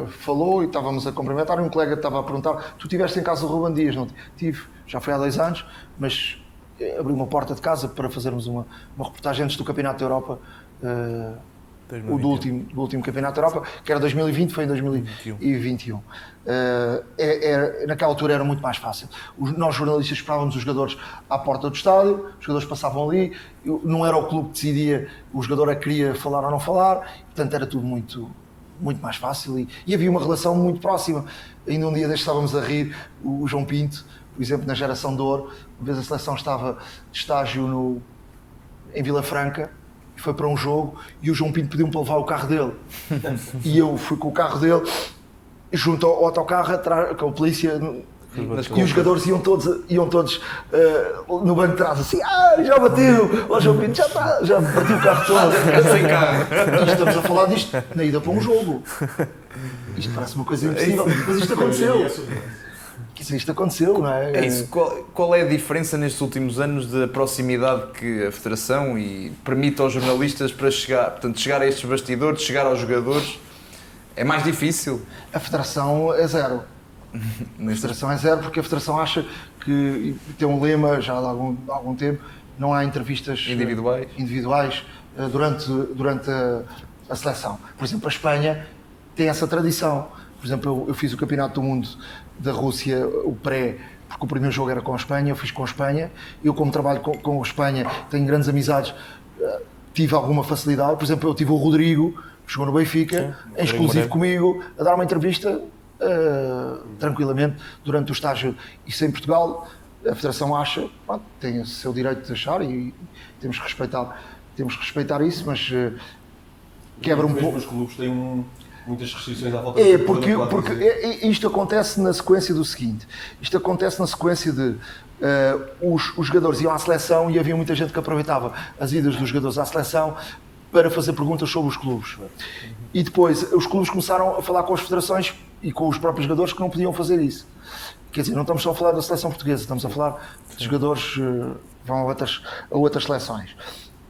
falou e estávamos a cumprimentar e um colega estava a perguntar: tu estiveste em casa do Ruben Dias? Não tive, já foi há 2 anos, mas abri uma porta de casa para fazermos uma reportagem antes do Campeonato da Europa, do último Campeonato da Europa, que era 2020, foi em 2021. Naquela altura era muito mais fácil. Nós jornalistas esperávamos os jogadores à porta do estádio, os jogadores passavam ali, não era o clube que decidia, o jogador queria falar ou não falar, portanto era tudo muito mais fácil e havia uma relação muito próxima. Ainda um dia destes estávamos a rir, o João Pinto, por exemplo, na Geração de Ouro, uma vez a seleção estava de estágio em Vila Franca, e foi para um jogo, e o João Pinto pediu-me para levar o carro dele. E eu fui com o carro dele, junto ao autocarro, com a polícia, e os jogadores iam todos no banco de trás, assim: já bateu, o João Pinto já partiu o carro todo. Sem carro. E estamos a falar disto na ida para um jogo. Isto parece uma coisa impossível, mas isto aconteceu. Isto aconteceu, não é? É isso. Qual é a diferença nestes últimos anos da proximidade que a Federação permite aos jornalistas para chegar a estes bastidores, chegar aos jogadores? É mais difícil? A Federação é zero. A Federação é zero porque a Federação acha que tem um lema já há algum tempo: não há entrevistas individuais durante a seleção. Por exemplo, a Espanha tem essa tradição. Por exemplo, eu fiz o Campeonato do Mundo da Rússia, o pré, porque o primeiro jogo era com a Espanha, eu fiz com a Espanha. Eu, como trabalho com a Espanha, tenho grandes amizades, tive alguma facilidade. Por exemplo, eu tive o Rodrigo, que jogou no Benfica, em exclusivo comigo, a dar uma entrevista tranquilamente durante o estágio. Isso em Portugal, a Federação acha, tem o seu direito de achar e temos que respeitar isso, mas quebra um pouco. Os clubes têm muitas restrições à volta porque isto acontece na sequência do seguinte: isto acontece na sequência de os jogadores iam à seleção e havia muita gente que aproveitava as idas dos jogadores à seleção para fazer perguntas sobre os clubes. E depois os clubes começaram a falar com as federações e com os próprios jogadores que não podiam fazer isso. Quer dizer, não estamos só a falar da seleção portuguesa, estamos a falar de jogadores que vão a outras seleções.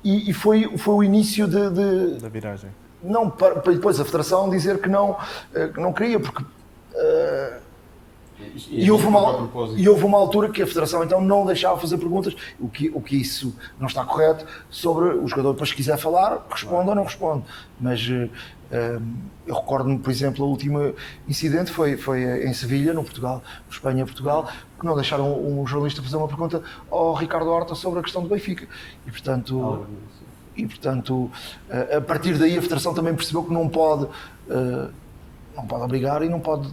E foi o início Da viragem. não, para depois a federação dizer que não queria, porque e houve uma altura que a federação então não deixava fazer perguntas, o que isso não está correto, sobre o jogador depois se quiser falar, responde ou não responde. Mas eu recordo-me, por exemplo, o último incidente foi em Sevilha, no Portugal, Espanha-Portugal, que não deixaram um jornalista fazer uma pergunta ao Ricardo Horta sobre a questão do Benfica. E portanto, a partir daí a federação também percebeu que não pode obrigar e não pode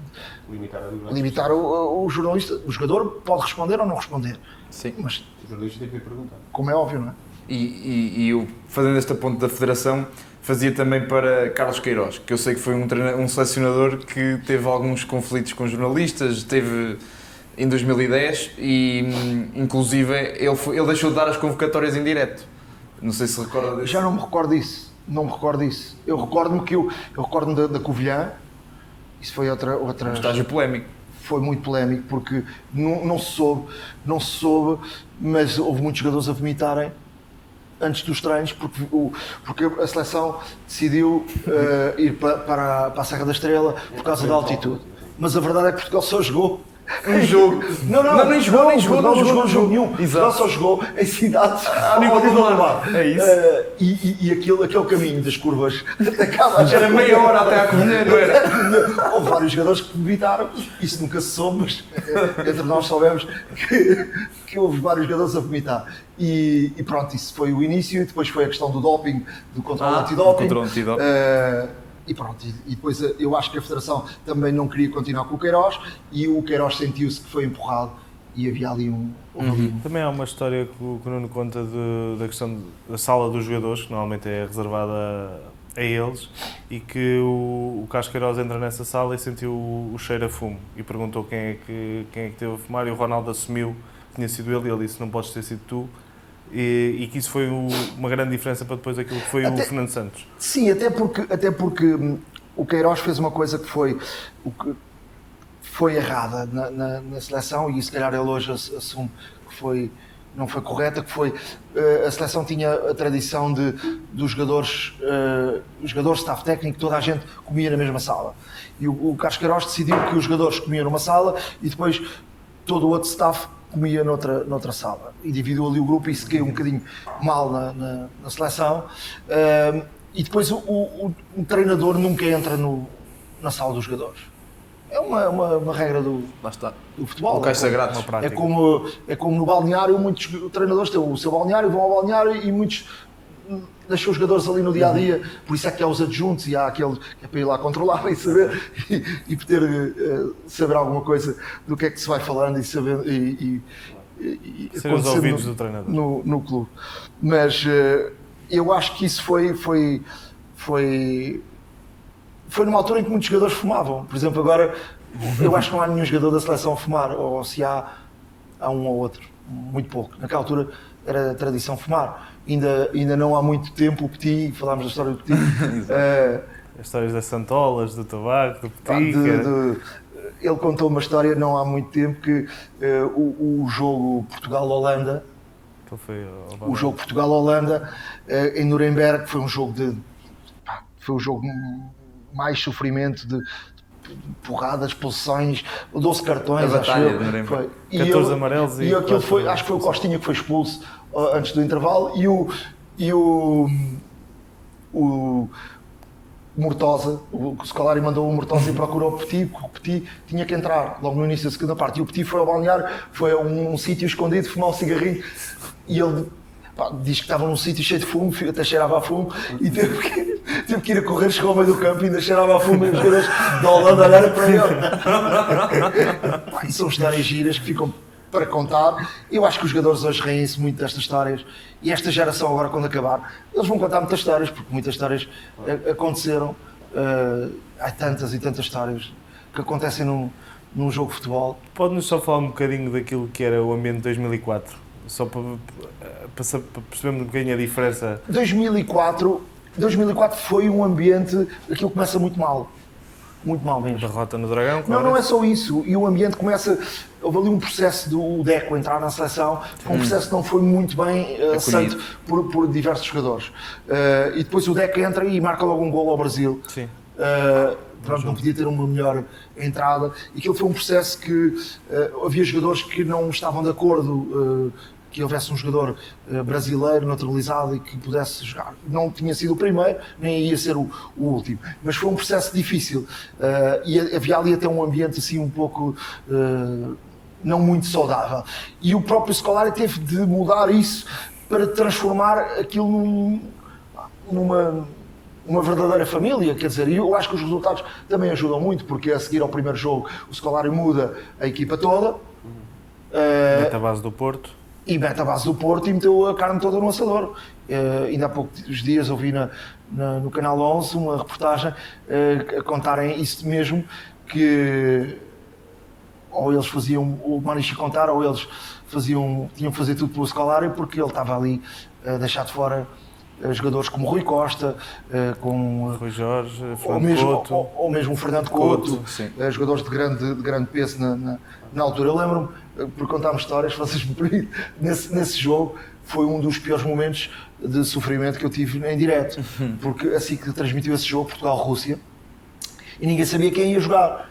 limitar o jornalista. O jogador pode responder ou não responder. Sim. Mas O jornalista tem que lhe perguntar. como é óbvio, não é? E eu, fazendo esta ponte da federação, fazia também para Carlos Queiroz, que eu sei que foi um selecionador que teve alguns conflitos com jornalistas, teve em 2010 e inclusive ele deixou de dar as convocatórias em direto. Não sei se recorda disso. Já não me recordo disso. Não me recordo disso. Eu recordo-me da Covilhã. Isso foi outra Um estágio polémico. Foi muito polémico porque não se soube, mas houve muitos jogadores a vomitarem antes dos treinos porque a seleção decidiu ir para a Serra da Estrela por causa da altitude. Mas a verdade é que Portugal só jogou Um jogo. Nem jogou jogo nenhum. Portugal só jogou em cidades ao nível do mar. É isso. E aquele caminho das curvas até cá Era meia hora até à Covilhã, não era? Houve vários jogadores que vomitaram, isso nunca se soube, mas entre nós soubemos que houve vários jogadores a vomitar. E pronto, isso foi o início, e depois foi a questão do doping, do controle antidoping. E pronto, e depois eu acho que a Federação também não queria continuar com o Queiroz, e o Queiroz sentiu-se que foi empurrado e havia ali Também há uma história que o Nuno conta da questão da sala dos jogadores, que normalmente é reservada a eles, e que o Carlos Queiroz entra nessa sala e sentiu o cheiro a fumo e perguntou quem é que teve a fumar, e o Ronaldo assumiu que tinha sido ele, e ele disse: não podes ter sido tu. E que isso foi uma grande diferença para depois aquilo que foi o Fernando Santos. Sim, até porque o Queiroz fez uma coisa que foi errada na seleção, e se calhar ele hoje assume que não foi correta, que foi a seleção tinha a tradição dos jogadores, staff técnico, toda a gente comia na mesma sala. E o Carlos Queiroz decidiu que os jogadores comiam numa sala e depois todo o outro staff comia noutra sala, e dividiu ali o grupo, e isso caiu um bocadinho mal na seleção. E depois o treinador nunca entra na sala dos jogadores. É uma regra do futebol. O cais sagrado. É como no balneário, muitos treinadores têm o seu balneário, vão ao balneário, e muitos deixam os jogadores ali no dia-a-dia, por isso é que há os adjuntos e há aquele que é para ir lá controlar e saber, e poder saber alguma coisa do que é que se vai falando e saber ser os ouvidos do treinador no clube. Mas eu acho que isso foi numa altura em que muitos jogadores fumavam. Por exemplo, agora eu acho que não há nenhum jogador da seleção a fumar, ou se há um ou outro, muito pouco. Naquela altura era tradição fumar. Ainda não há muito tempo o Petit, falámos da história do Petit. As histórias das santolas, do tabaco, do Petit. Ele contou uma história não há muito tempo que o jogo Portugal-Holanda, em Nuremberg, foi um jogo mais sofrimento, de porradas, expulsões, 12 cartões, acho eu. Foi. 14 amarelos e aquilo foi, acho que foi o Costinha que foi expulso antes do intervalo, e o Mortosa, o Scolari mandou o Mortosa e procurou o Petit, porque o Petit tinha que entrar logo no início da segunda parte, e o Petit foi ao balneário, foi a um sítio escondido, fumar um cigarrinho, e ele diz que estava num sítio cheio de fumo, até cheirava a fumo, e teve que ir a correr, chegou ao meio do campo e ainda cheirava a fumo, e os jogadores da Holanda olharam para ele. E são histórias giras que ficam para contar. Eu acho que os jogadores hoje riem-se muito destas histórias, e esta geração agora, quando acabar, eles vão contar muitas histórias, porque muitas histórias aconteceram. Há tantas e tantas histórias que acontecem num jogo de futebol. Pode-nos só falar um bocadinho daquilo que era o ambiente de 2004? Só para percebermos um bocadinho a diferença. 2004 2004 foi um ambiente, aquilo começa muito mal mesmo. Derrota no Dragão, Não, claro. não é só isso. E o ambiente começa. Houve ali um processo do Deco entrar na seleção, foi um processo que não foi muito bem aceito por diversos jogadores. E depois o Deco entra e marca logo um gol ao Brasil. Sim. Pronto, não podia ter uma melhor entrada. E aquilo foi um processo que havia jogadores que não estavam de acordo. Que houvesse um jogador brasileiro naturalizado e que pudesse jogar. Não tinha sido o primeiro, nem ia ser o último. Mas foi um processo difícil. E havia ali até um ambiente assim um pouco não muito saudável. E o próprio Scolari teve de mudar isso para transformar aquilo numa verdadeira família, quer dizer, e eu acho que os resultados também ajudam muito, porque a seguir ao primeiro jogo o Scolari muda a equipa toda. Mete a base do Porto. E mete a base do Porto e meteu a carne toda no assador. Ainda há poucos dias ouvi no Canal 11 uma reportagem a contarem isso mesmo, que ou eles faziam, o Maniche contar, ou eles tinham que fazer tudo pelo Scolari, porque ele estava ali a deixar de fora jogadores como Rui Costa, com Rui Jorge, Fernando Couto. Ou mesmo Fernando Couto, jogadores de grande peso na altura. Eu lembro-me, por contar-me histórias, vocês me permitem, nesse jogo foi um dos piores momentos de sofrimento que eu tive em direto, porque assim que transmitiu esse jogo, Portugal-Rússia, e ninguém sabia quem ia jogar.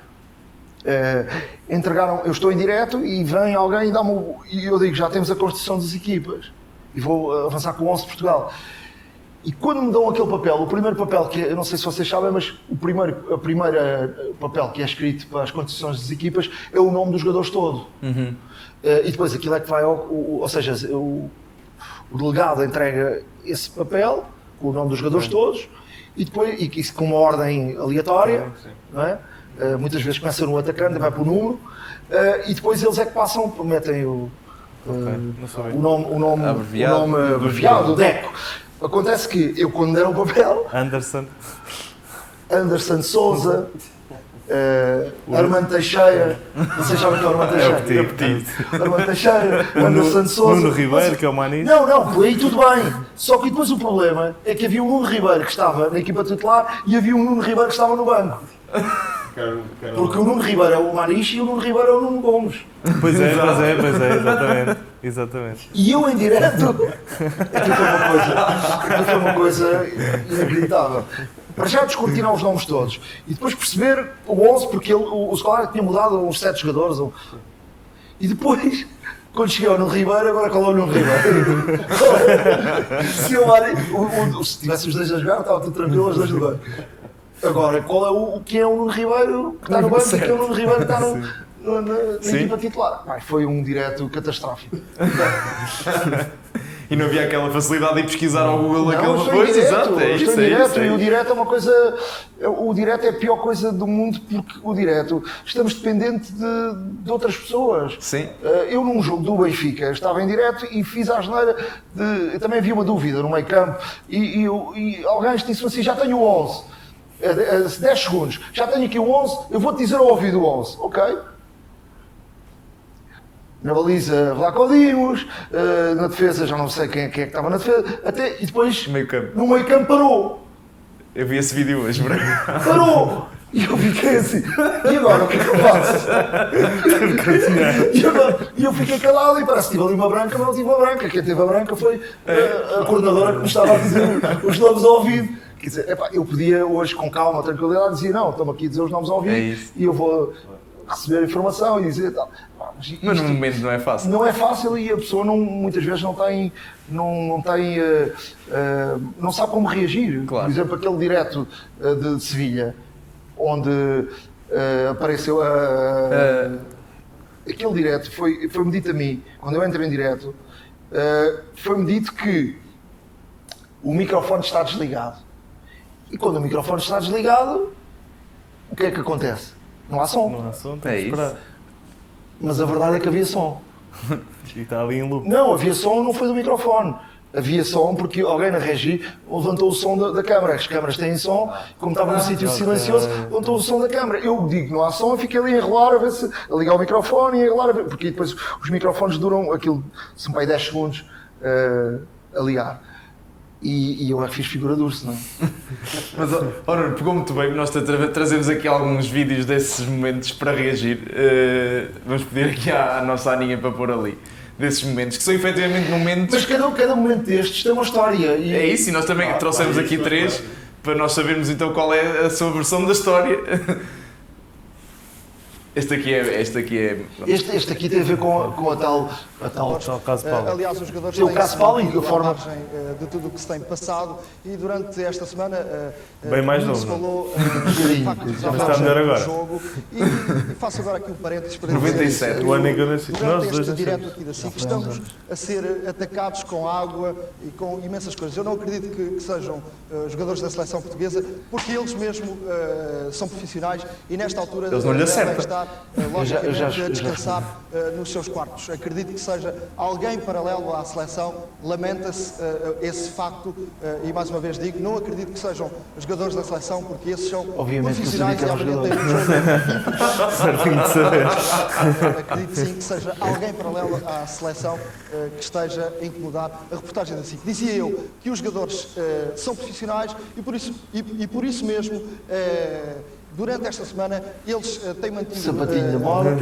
Entregaram, eu estou em direto e vem alguém e dá-me, e eu digo, já temos a constituição das equipas e vou avançar com o 11 de Portugal. E quando me dão aquele papel, o primeiro papel que eu não sei se vocês sabem, mas o primeiro papel que é escrito para as condições das equipas é o nome dos jogadores todo. E depois aquilo é que vai ou seja, o delegado entrega esse papel com o nome dos jogadores todos e depois isso com uma ordem aleatória, não é? Muitas vezes começa no atacante, vai para o número e depois eles é que passam, metem o nome abreviado do Deco. Acontece que eu, quando deram o papel, Anderson Souza, Armando Teixeira, vocês sabem que é o Armando Teixeira? Armando Teixeira, Anderson Souza. Nuno Ribeiro, que é o Maniche. Não, por aí tudo bem. Só que depois o problema é que havia um Nuno Ribeiro que estava na equipa titular e havia um Nuno Ribeiro que estava no banco. Porque o Nuno Ribeiro é o Maniche e o Nuno Ribeiro é o Nuno Gomes. Pois é, exatamente. E eu em direto, aquilo foi uma coisa inacreditável. Para já descortinar os nomes todos e depois perceber o 11, porque o Scolari tinha mudado uns 7 jogadores. E depois, quando cheguei ao Nuno Ribeiro, agora qual é o Nuno Ribeiro? Se tivesse os dois a jogar, estava tudo tranquilo, os dois do banco. Agora, quem é o Nuno Ribeiro que está no banco e quem é o Nuno Ribeiro que está na equipa titular? Foi um direto catastrófico. E não havia aquela facilidade de pesquisar ao Google aquela coisa, exato. É isso. E o direto é uma coisa. O direto é a pior coisa do mundo, porque o direto estamos dependentes de outras pessoas. Sim. Eu, num jogo do Benfica, estava em direto e fiz a asneira eu também havia uma dúvida no meio campo e alguém disse assim: já tenho o 11. 10 segundos, já tenho aqui o 11, eu vou-te dizer ao ouvido o 11, ok? Na baliza, Vlaco Dimos, na defesa, já não sei quem é que estava na defesa, e depois no meio campo parou. Eu vi esse vídeo hoje, parou! E eu fiquei assim, e agora o que é que eu faço? E eu fiquei calado e parece que tive ali uma branca, mas não tive uma branca. Quem teve a branca foi a coordenadora que me estava a dizer os nomes ao ouvido. Quer dizer, eu podia hoje com calma, tranquilidade, dizer não, estamos aqui a dizer os nomes ao ouvido e eu vou receber a informação e dizer tal. Mas no momento não é fácil. Não é fácil e a pessoa muitas vezes não sabe como reagir. Claro. Por exemplo, aquele direto de Sevilha, onde apareceu aquele direto, foi-me dito a mim, quando eu entrei em direto, foi-me dito que o microfone está desligado. E quando o microfone está desligado, o que é que acontece? Não há som. Não há som, é isso. Mas a verdade é que havia som. E está ali em loop. Não, havia som, não foi do microfone. Havia som porque alguém na regi levantou o som da câmara. As câmaras têm som, como estava num sítio silencioso, levantou o som da câmara. Eu digo, não há som, eu fiquei ali a enrolar, a ligar o microfone e a enrolar, porque depois os microfones duram aquilo, são para aí 10 segundos a ligar. e eu é que fiz figura de urso, não é? Mas, Nuno, pegou muito bem, nós trazemos aqui alguns vídeos desses momentos para reagir. Vamos pedir aqui à nossa Aninha para pôr ali, desses momentos, que são efetivamente momentos... Mas cada momento destes tem uma história. E... É isso, e nós também trouxemos aqui 3, para nós sabermos então qual é a sua versão da história. Este aqui tem a ver com a tal caso Paulo. Aliás, os jogadores Tem o têm caso Paulo e a forma de tudo o que se tem passado, e durante esta semana bem mais novo, se falou Sim, mas está melhor agora. jogo, e faço agora aqui um parênteses para 97, dizer o ano em que eu nasci. Nós durante dois este nascemos. direto aqui da SIC estamos a ser atacados com água e com imensas coisas. Eu não acredito que sejam jogadores da seleção portuguesa, porque eles mesmo são profissionais e nesta altura eles não lhe devem acertam. estar logicamente a descansar nos seus quartos. Acredito que seja alguém paralelo à seleção. Lamenta-se esse facto e mais uma vez digo, não acredito que sejam jogadores da seleção, porque esses são Obviamente que eu sabia profissionais que e eram amanhã têm um jogo. Certinho de saber. Acredito sim que seja alguém paralelo à seleção que esteja a incomodar a reportagem da SIC. Dizia eu que os jogadores são profissionais e por isso mesmo durante esta semana eles têm mantido sapatinho da moda,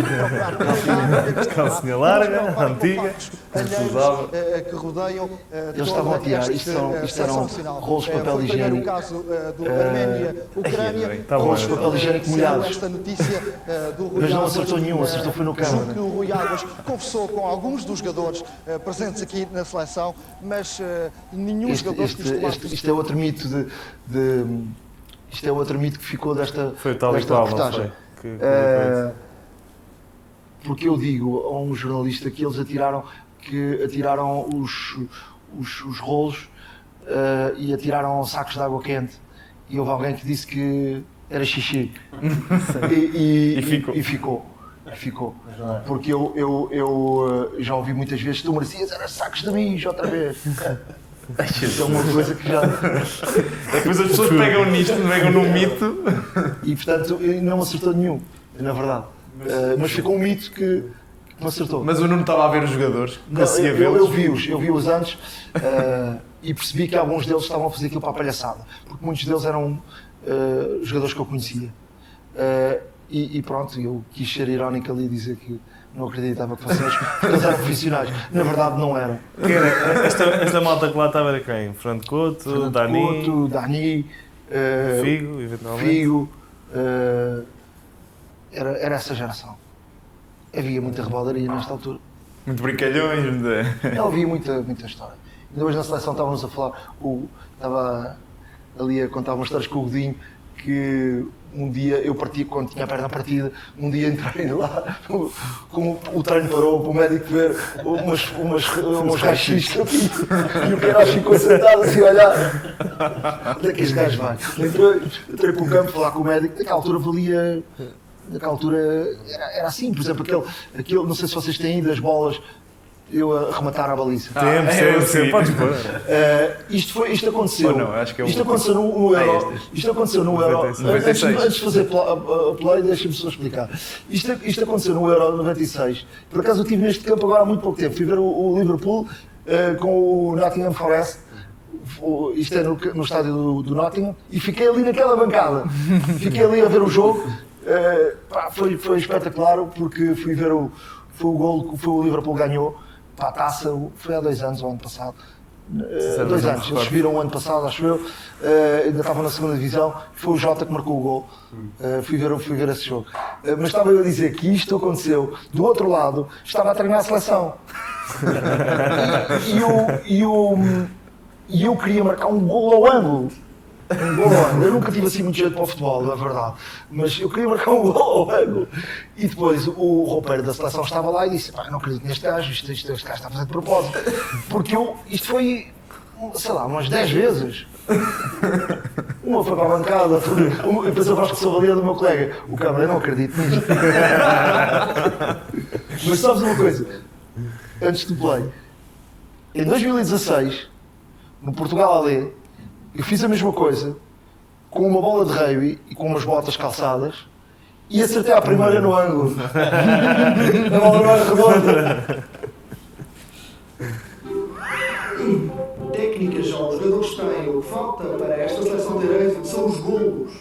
calcinha larga, antiga, que rodeiam eles estavam a tirar, isto eram rolos de papel higiênico. o caso do Arménia, Ucrânia, rolos de papel higiênico molhados. esta notícia do Rui Mas não Águas, acertou nenhum, acertou foi no julgo câmara. que o Rui Águas conversou com alguns dos jogadores presentes aqui na seleção, mas nenhum jogador quis tomar Isto é outro mito isto é outro mito que ficou desta Foi tal e desta qual, não reportagem. foi? Porque eu digo a um jornalista que eles atiraram os rolos e atiraram sacos de água quente, e houve alguém que disse que era xixi. E ficou. Porque eu já ouvi muitas vezes, tu merecias, era sacos de mijo outra vez. Isso é uma coisa que já... Depois as pessoas pegam nisto, pegam no mito. E portanto não acertou nenhum, na verdade. Mas ficou um mito que não acertou. Mas o Nuno estava a ver os jogadores, conseguia vê-los. Eu vi-os antes e percebi que alguns deles estavam a fazer aquilo para a palhaçada, porque muitos deles eram jogadores que eu conhecia. E pronto, eu quis ser irónico ali e dizer que não acreditava que fossem eles eram profissionais. Na verdade não eram. Esta malta que lá estava era quem? Fernando Couto, Dani, Figo, eventualmente. Figo, era essa geração. Havia muita rebaldaria nesta altura. Muito brincalhões. Havia muita história. Ainda hoje na seleção estávamos a falar, estava ali a contar umas histórias com o Godinho, que um dia eu parti, quando tinha a perna partida, um dia entrei lá, como o treino parou para o médico ver umas raio-x que eu tinha, e o Queiroz ficou sentado assim a olhar. Onde é que este gajo vai? Entrei para o campo falar com o médico, naquela altura valia... Naquela altura era assim, por exemplo, aquele, não sei se vocês têm ido as bolas, eu a rematar a baliza. Sempre, podes pôr. Isto aconteceu. Não, acho que é isto aconteceu no Euro. Isto aconteceu no Euro. 96. Antes de fazer play, deixa-me só explicar. Isto aconteceu no Euro 96. Por acaso eu estive neste campo agora há muito pouco tempo. Fui ver o Liverpool com o Nottingham Forest. Isto é no estádio do Nottingham. E fiquei ali naquela bancada. Fiquei ali a ver o jogo. Foi espetacular porque fui ver foi o gol que o Liverpool ganhou para a taça, foi há 2 anos, o ano passado. 2 anos, eles subiram o ano passado, acho eu, ainda estavam na segunda divisão, foi o Jota que marcou o gol. Fui ver esse jogo. Mas estava eu a dizer que isto aconteceu, do outro lado, estava a treinar a seleção. E eu queria marcar um gol ao ângulo. Eu nunca tive assim muito jeito para o futebol, é verdade, mas eu queria marcar um gol ao ângulo. E depois o roupeiro da seleção estava lá e disse: pá, não acredito neste gajo, este gajo está a fazer de propósito. Porque isto foi, sei lá, umas 10 vezes. Uma foi para a bancada, eu depois eu acho que sou valia do meu colega. O câmara, eu não acredito nisto. Mas sabes uma coisa? Antes do play, em 2016, no Portugal AD, eu fiz a mesma coisa, com uma bola de rugby e com umas botas calçadas, e acertei à primeira no ângulo. A bola não era redonda. técnicas já os jogadores têm. O que falta para esta seleção ter êxito são os golos.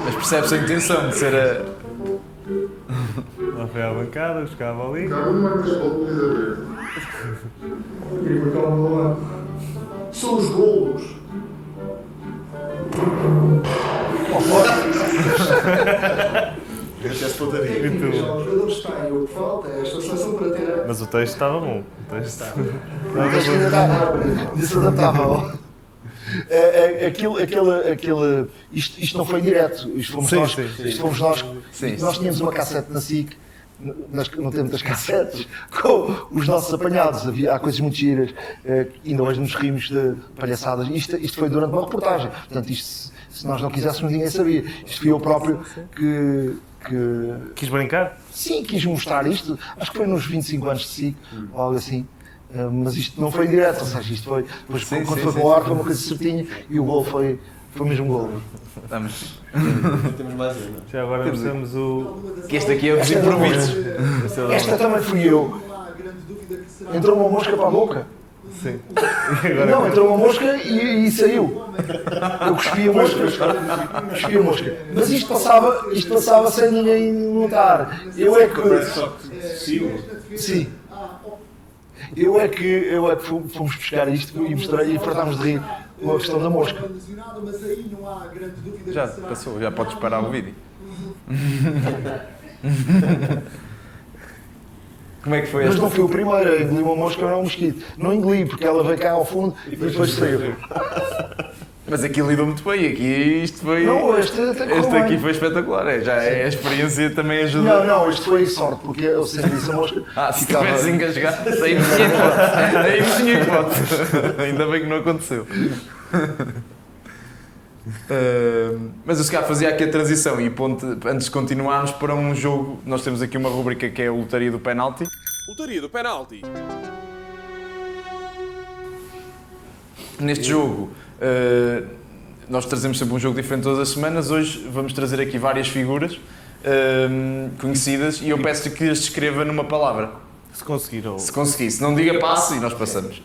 Mas percebe-se a intenção de ser a... Lá foi à bancada, buscava ali. São os golos. Excesso de pontaria. Técnicas já os jogadores têm. O que falta é esta seleção para ter êxito. Mas o texto estava bom. O texto Mas ainda está desadaptável. Isto não foi direto, isto fomos Sim, nós. sim, sim. Isto fomos nós. Sim. Nós tínhamos uma cassete na SIC, no tempo das cassetes, com os nossos apanhados. Há coisas muito giras, ainda hoje nos rimos de palhaçadas. Isto foi durante uma reportagem, portanto, isto, se nós não quiséssemos, ninguém sabia. Isto fui eu próprio que Quis brincar? sim, quis mostrar isto. Acho que foi nos 25 anos de SIC, ou algo assim. Mas isto não foi direto, ou seja, isto foi. Depois, quando foi para o ar, foi uma coisa certinha e o gol foi mesmo gol. Estamos... Temos mais um. Já agora temos o. Que este aqui é o dos improvisos. Esta também fui eu. Entrou uma mosca para a boca. Sim. Não, entrou uma mosca e saiu. Eu cuspi a mosca. Mas isto passava sem ninguém notar. Eu é que. Sim. Eu é que fomos buscar isto e mostrei e fartámos de rir com a questão da mosca. Já passou, já podes parar o vídeo. Como é que foi Mas esta? não fui o primeiro, eu engoli uma mosca, não é um mosquito. Não engoli, porque ela veio cá ao fundo e depois saiu. Mas aqui lidou muito bem, aqui isto foi... Não, este até correu Este bem. aqui foi espetacular, já é a experiência também ajuda. Não, isto foi sorte, porque eu sempre disse a mosca. Se tivesse engasgado, aí não tinha hipótese. Aí não tinha hipótese. Ainda bem que não aconteceu. Mas eu se calhar fazia aqui a transição e antes de continuarmos para um jogo, nós temos aqui uma rubrica que é a lotaria do penalti. Lotaria do penalti. Neste jogo, nós trazemos sempre um jogo diferente todas as semanas. Hoje vamos trazer aqui várias figuras conhecidas e eu peço-lhe que as descreva numa palavra. Se conseguir, ou, Se conseguir, se não diga passe e nós passamos.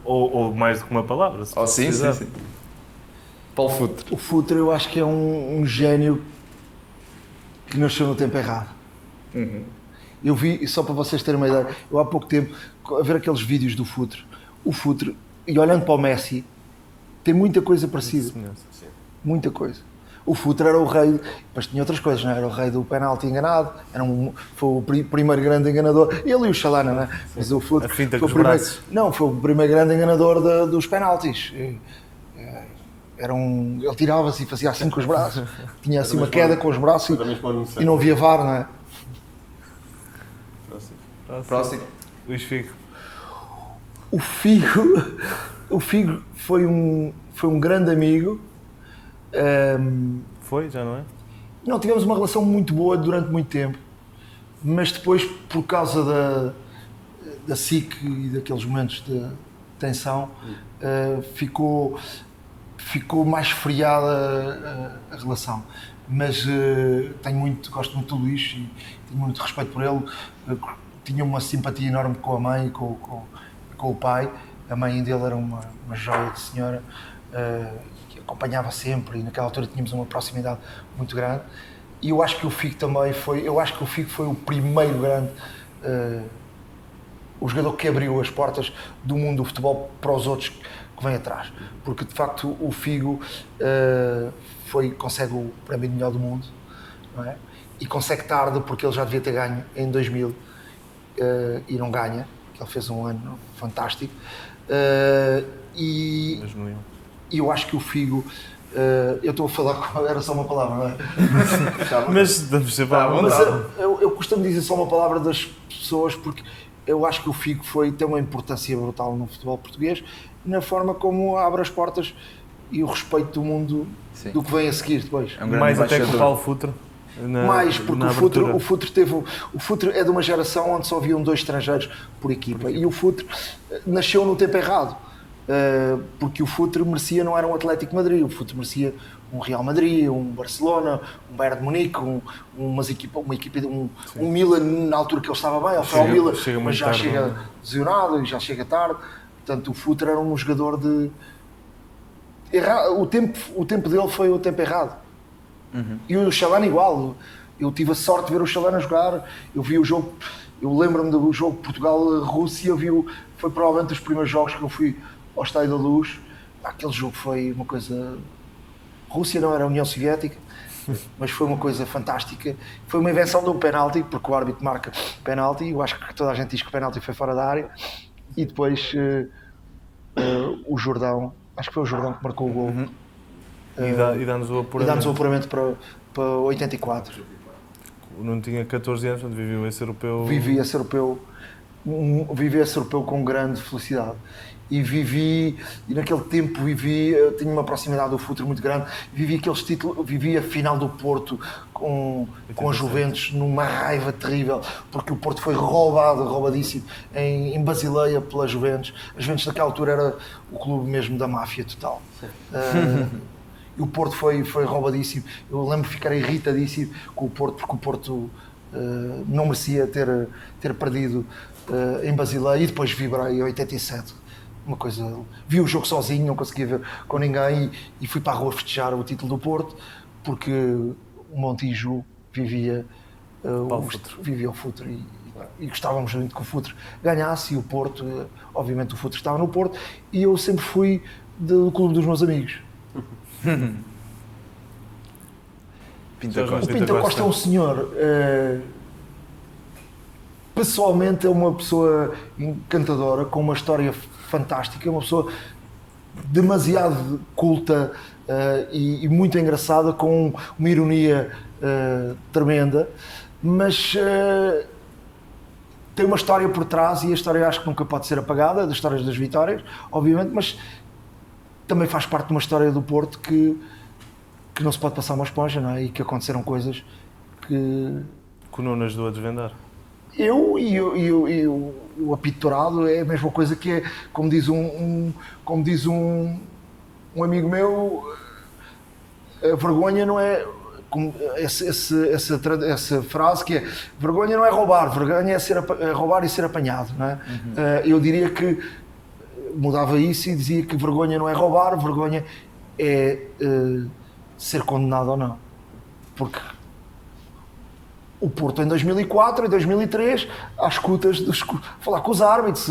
ou mais do que uma palavra. Se Oh, sim. Paulo Futre. O Futre eu acho que é um gênio que nasceu no tempo errado. Eu vi, só para vocês terem uma ideia, eu há pouco tempo, a ver aqueles vídeos do Futre, o Futre, e olhando para o Messi, tem muita coisa parecida. Muita coisa. O Futre era o rei, mas tinha outras coisas, não é? Era o rei do penalti enganado, foi o primeiro grande enganador, ele e o Chalana, não é? Mas o Futre A finta foi com o os primeiro, braços. não, foi o primeiro grande enganador dos penaltis. Ele tirava-se e fazia assim com os braços, tinha assim uma queda com os braços e não havia VAR, não é? Próximo. Luís Figo. O Figo foi um grande amigo. Foi? Já não é? Não, tivemos uma relação muito boa durante muito tempo, mas depois, por causa da SIC e daqueles momentos de tensão, ficou mais esfriada a relação. Mas gosto muito do Luís e tenho muito respeito por ele. Tinha uma simpatia enorme com a mãe e com o pai. A mãe dele era uma joia de senhora, que acompanhava sempre e naquela altura tínhamos uma proximidade muito grande. E eu acho que o Figo também foi o primeiro grande, o jogador que abriu as portas do mundo do futebol para os outros que vêm atrás. Porque de facto o Figo consegue o prémio de melhor do mundo, não é? E consegue tarde, porque ele já devia ter ganho em 2000 e não ganha, que ele fez um ano fantástico. E 2001. eu acho que o Figo, eu estou a falar, era só uma palavra, não é? Mas vamos ser Mas eu costumo dizer só uma palavra das pessoas, porque eu acho que o Figo tem uma importância brutal no futebol português, na forma como abre as portas e o respeito do mundo. Sim. Do que vem a seguir depois. É um grande mais até que o embaixador. Paulo Futre. Mais, porque o Futre é de uma geração onde só haviam 2 estrangeiros por equipa e o Futre nasceu no tempo errado, porque o Futre merecia, não era um Atlético de Madrid, o Futre merecia um Real Madrid, um Barcelona, um Bayern de Munique, uma equipa um Milan na altura que ele estava bem, ele foi ao Milan, mas já chega lesionado e já chega tarde. Portanto, o Futre era um jogador de... O tempo dele foi o tempo errado. E o Chalana igual. Eu tive a sorte de ver o Chalana jogar, eu vi o jogo, eu lembro-me do jogo Portugal-Rússia, foi provavelmente dos primeiros jogos que eu fui ao Estádio da Luz. Aquele jogo foi uma coisa... Rússia não era a União Soviética, mas foi uma coisa fantástica. Foi uma invenção de um penalti, porque o árbitro marca penalti, eu acho que toda a gente diz que o penalti foi fora da área, e depois o Jordão, acho que foi o Jordão que marcou o gol. E dá-nos o apuramento. apuramento para 84. Não tinha 14 anos, portanto vivia esse europeu. Vivi esse europeu com grande felicidade. E naquele tempo tinha uma proximidade do Futre muito grande, vivi aqueles títulos, vivi a final do Porto com a Juventus numa raiva terrível, porque o Porto foi roubadíssimo em Basileia pela Juventus. A Juventus naquela altura era o clube mesmo da máfia total. E o Porto foi roubadíssimo. Eu lembro de ficar irritadíssimo com o Porto, porque o Porto não merecia ter perdido em Basileia, e depois vibrei em 87. Uma coisa, vi o jogo sozinho, não conseguia ver com ninguém, e fui para a rua festejar o título do Porto, porque o Montijo vivia o Futre e gostávamos muito que o Futre ganhasse, e o Porto, obviamente o Futre estava no Porto, e eu sempre fui do clube dos meus amigos. Pinta O Pinta Costa é um senhor, pessoalmente é uma pessoa encantadora, com uma história fantástica, uma pessoa demasiado culta e muito engraçada, com uma ironia tremenda, mas tem uma história por trás, e a história acho que nunca pode ser apagada, das histórias das vitórias, obviamente, mas também faz parte de uma história do Porto que não se pode passar uma esponja, não é? E que aconteceram coisas que o Nuno ajudou a desvendar. O apito dourado é a mesma coisa que é, como diz um amigo meu, a vergonha não é, como essa frase que é, vergonha não é roubar, vergonha é roubar e ser apanhado, não é? Eu diria que mudava isso e dizia que vergonha não é roubar, vergonha é ser condenado ou não, porque o Porto em 2004 e 2003, às escutas, falar com os árbitros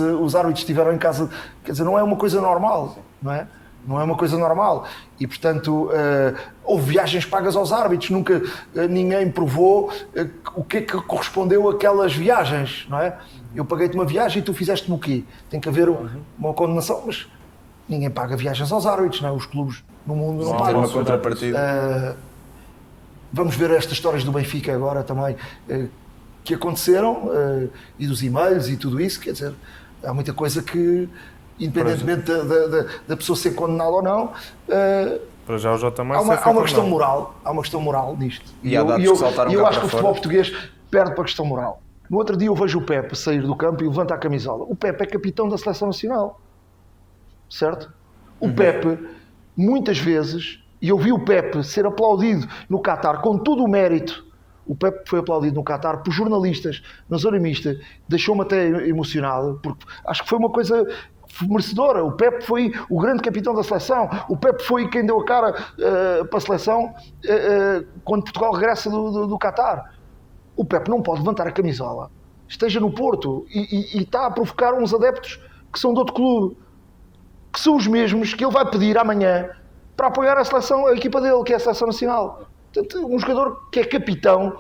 estiveram em casa, quer dizer, não é uma coisa normal, não é? Não é uma coisa normal, e portanto houve viagens pagas aos árbitros, nunca ninguém provou o que é que correspondeu àquelas viagens, não é? Eu paguei-te uma viagem e tu fizeste-me o quê? Tem que haver uma condenação, mas ninguém paga viagens aos árbitros, não é? Os clubes no mundo não pagam. Uma contrapartida. Vamos ver estas histórias do Benfica agora também, que aconteceram, e dos e-mails e tudo isso, quer dizer, há muita coisa que, independentemente da pessoa ser condenada ou não, para já o J há uma questão moral nisto. E há dados que saltaram cá eu acho que para o futebol português perde para a questão moral. No outro dia eu vejo o Pepe sair do campo e levanta a camisola. O Pepe é capitão da Seleção Nacional, certo? O Pepe, muitas vezes, e eu vi o Pepe ser aplaudido no Qatar com todo o mérito. O Pepe foi aplaudido no Qatar por jornalistas na zona mista, deixou-me até emocionado, porque acho que foi uma coisa merecedora. O Pepe foi o grande capitão da seleção, o Pepe foi quem deu a cara para a seleção quando Portugal regressa do Qatar. O Pepe não pode levantar a camisola, esteja no Porto e está a provocar uns adeptos que são de outro clube, que são os mesmos que ele vai pedir amanhã para apoiar a seleção, a equipa dele, que é a Seleção Nacional. Portanto, um jogador que é capitão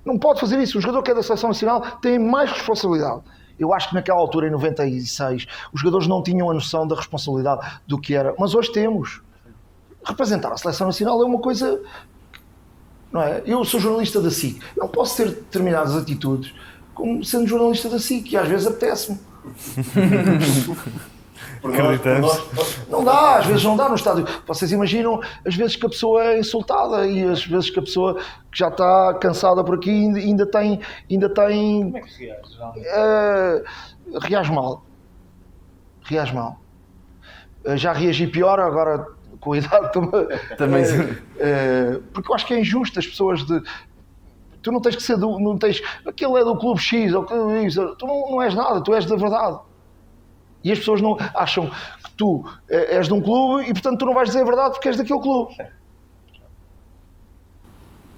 não pode fazer isso. Um jogador que é da Seleção Nacional tem mais responsabilidade. Eu acho que naquela altura, em 96, os jogadores não tinham a noção da responsabilidade do que era. Mas hoje temos. Representar a Seleção Nacional é uma coisa... Não é? Eu sou jornalista da SIC. Eu não posso ter determinadas atitudes como sendo jornalista da SIC, e às vezes apetece-me. Não dá, às vezes não dá no estádio. Vocês imaginam as vezes que a pessoa é insultada e as vezes que a pessoa que já está cansada por aqui ainda tem Como é que reage? reage mal. Já reagi pior, agora com a idade Também. porque eu acho que é injusto as pessoas de... Tu não tens que ser não tens, aquele é do clube X, ou tu não és nada, tu és da verdade. E as pessoas não acham que tu és de um clube e portanto tu não vais dizer a verdade porque és daquele clube.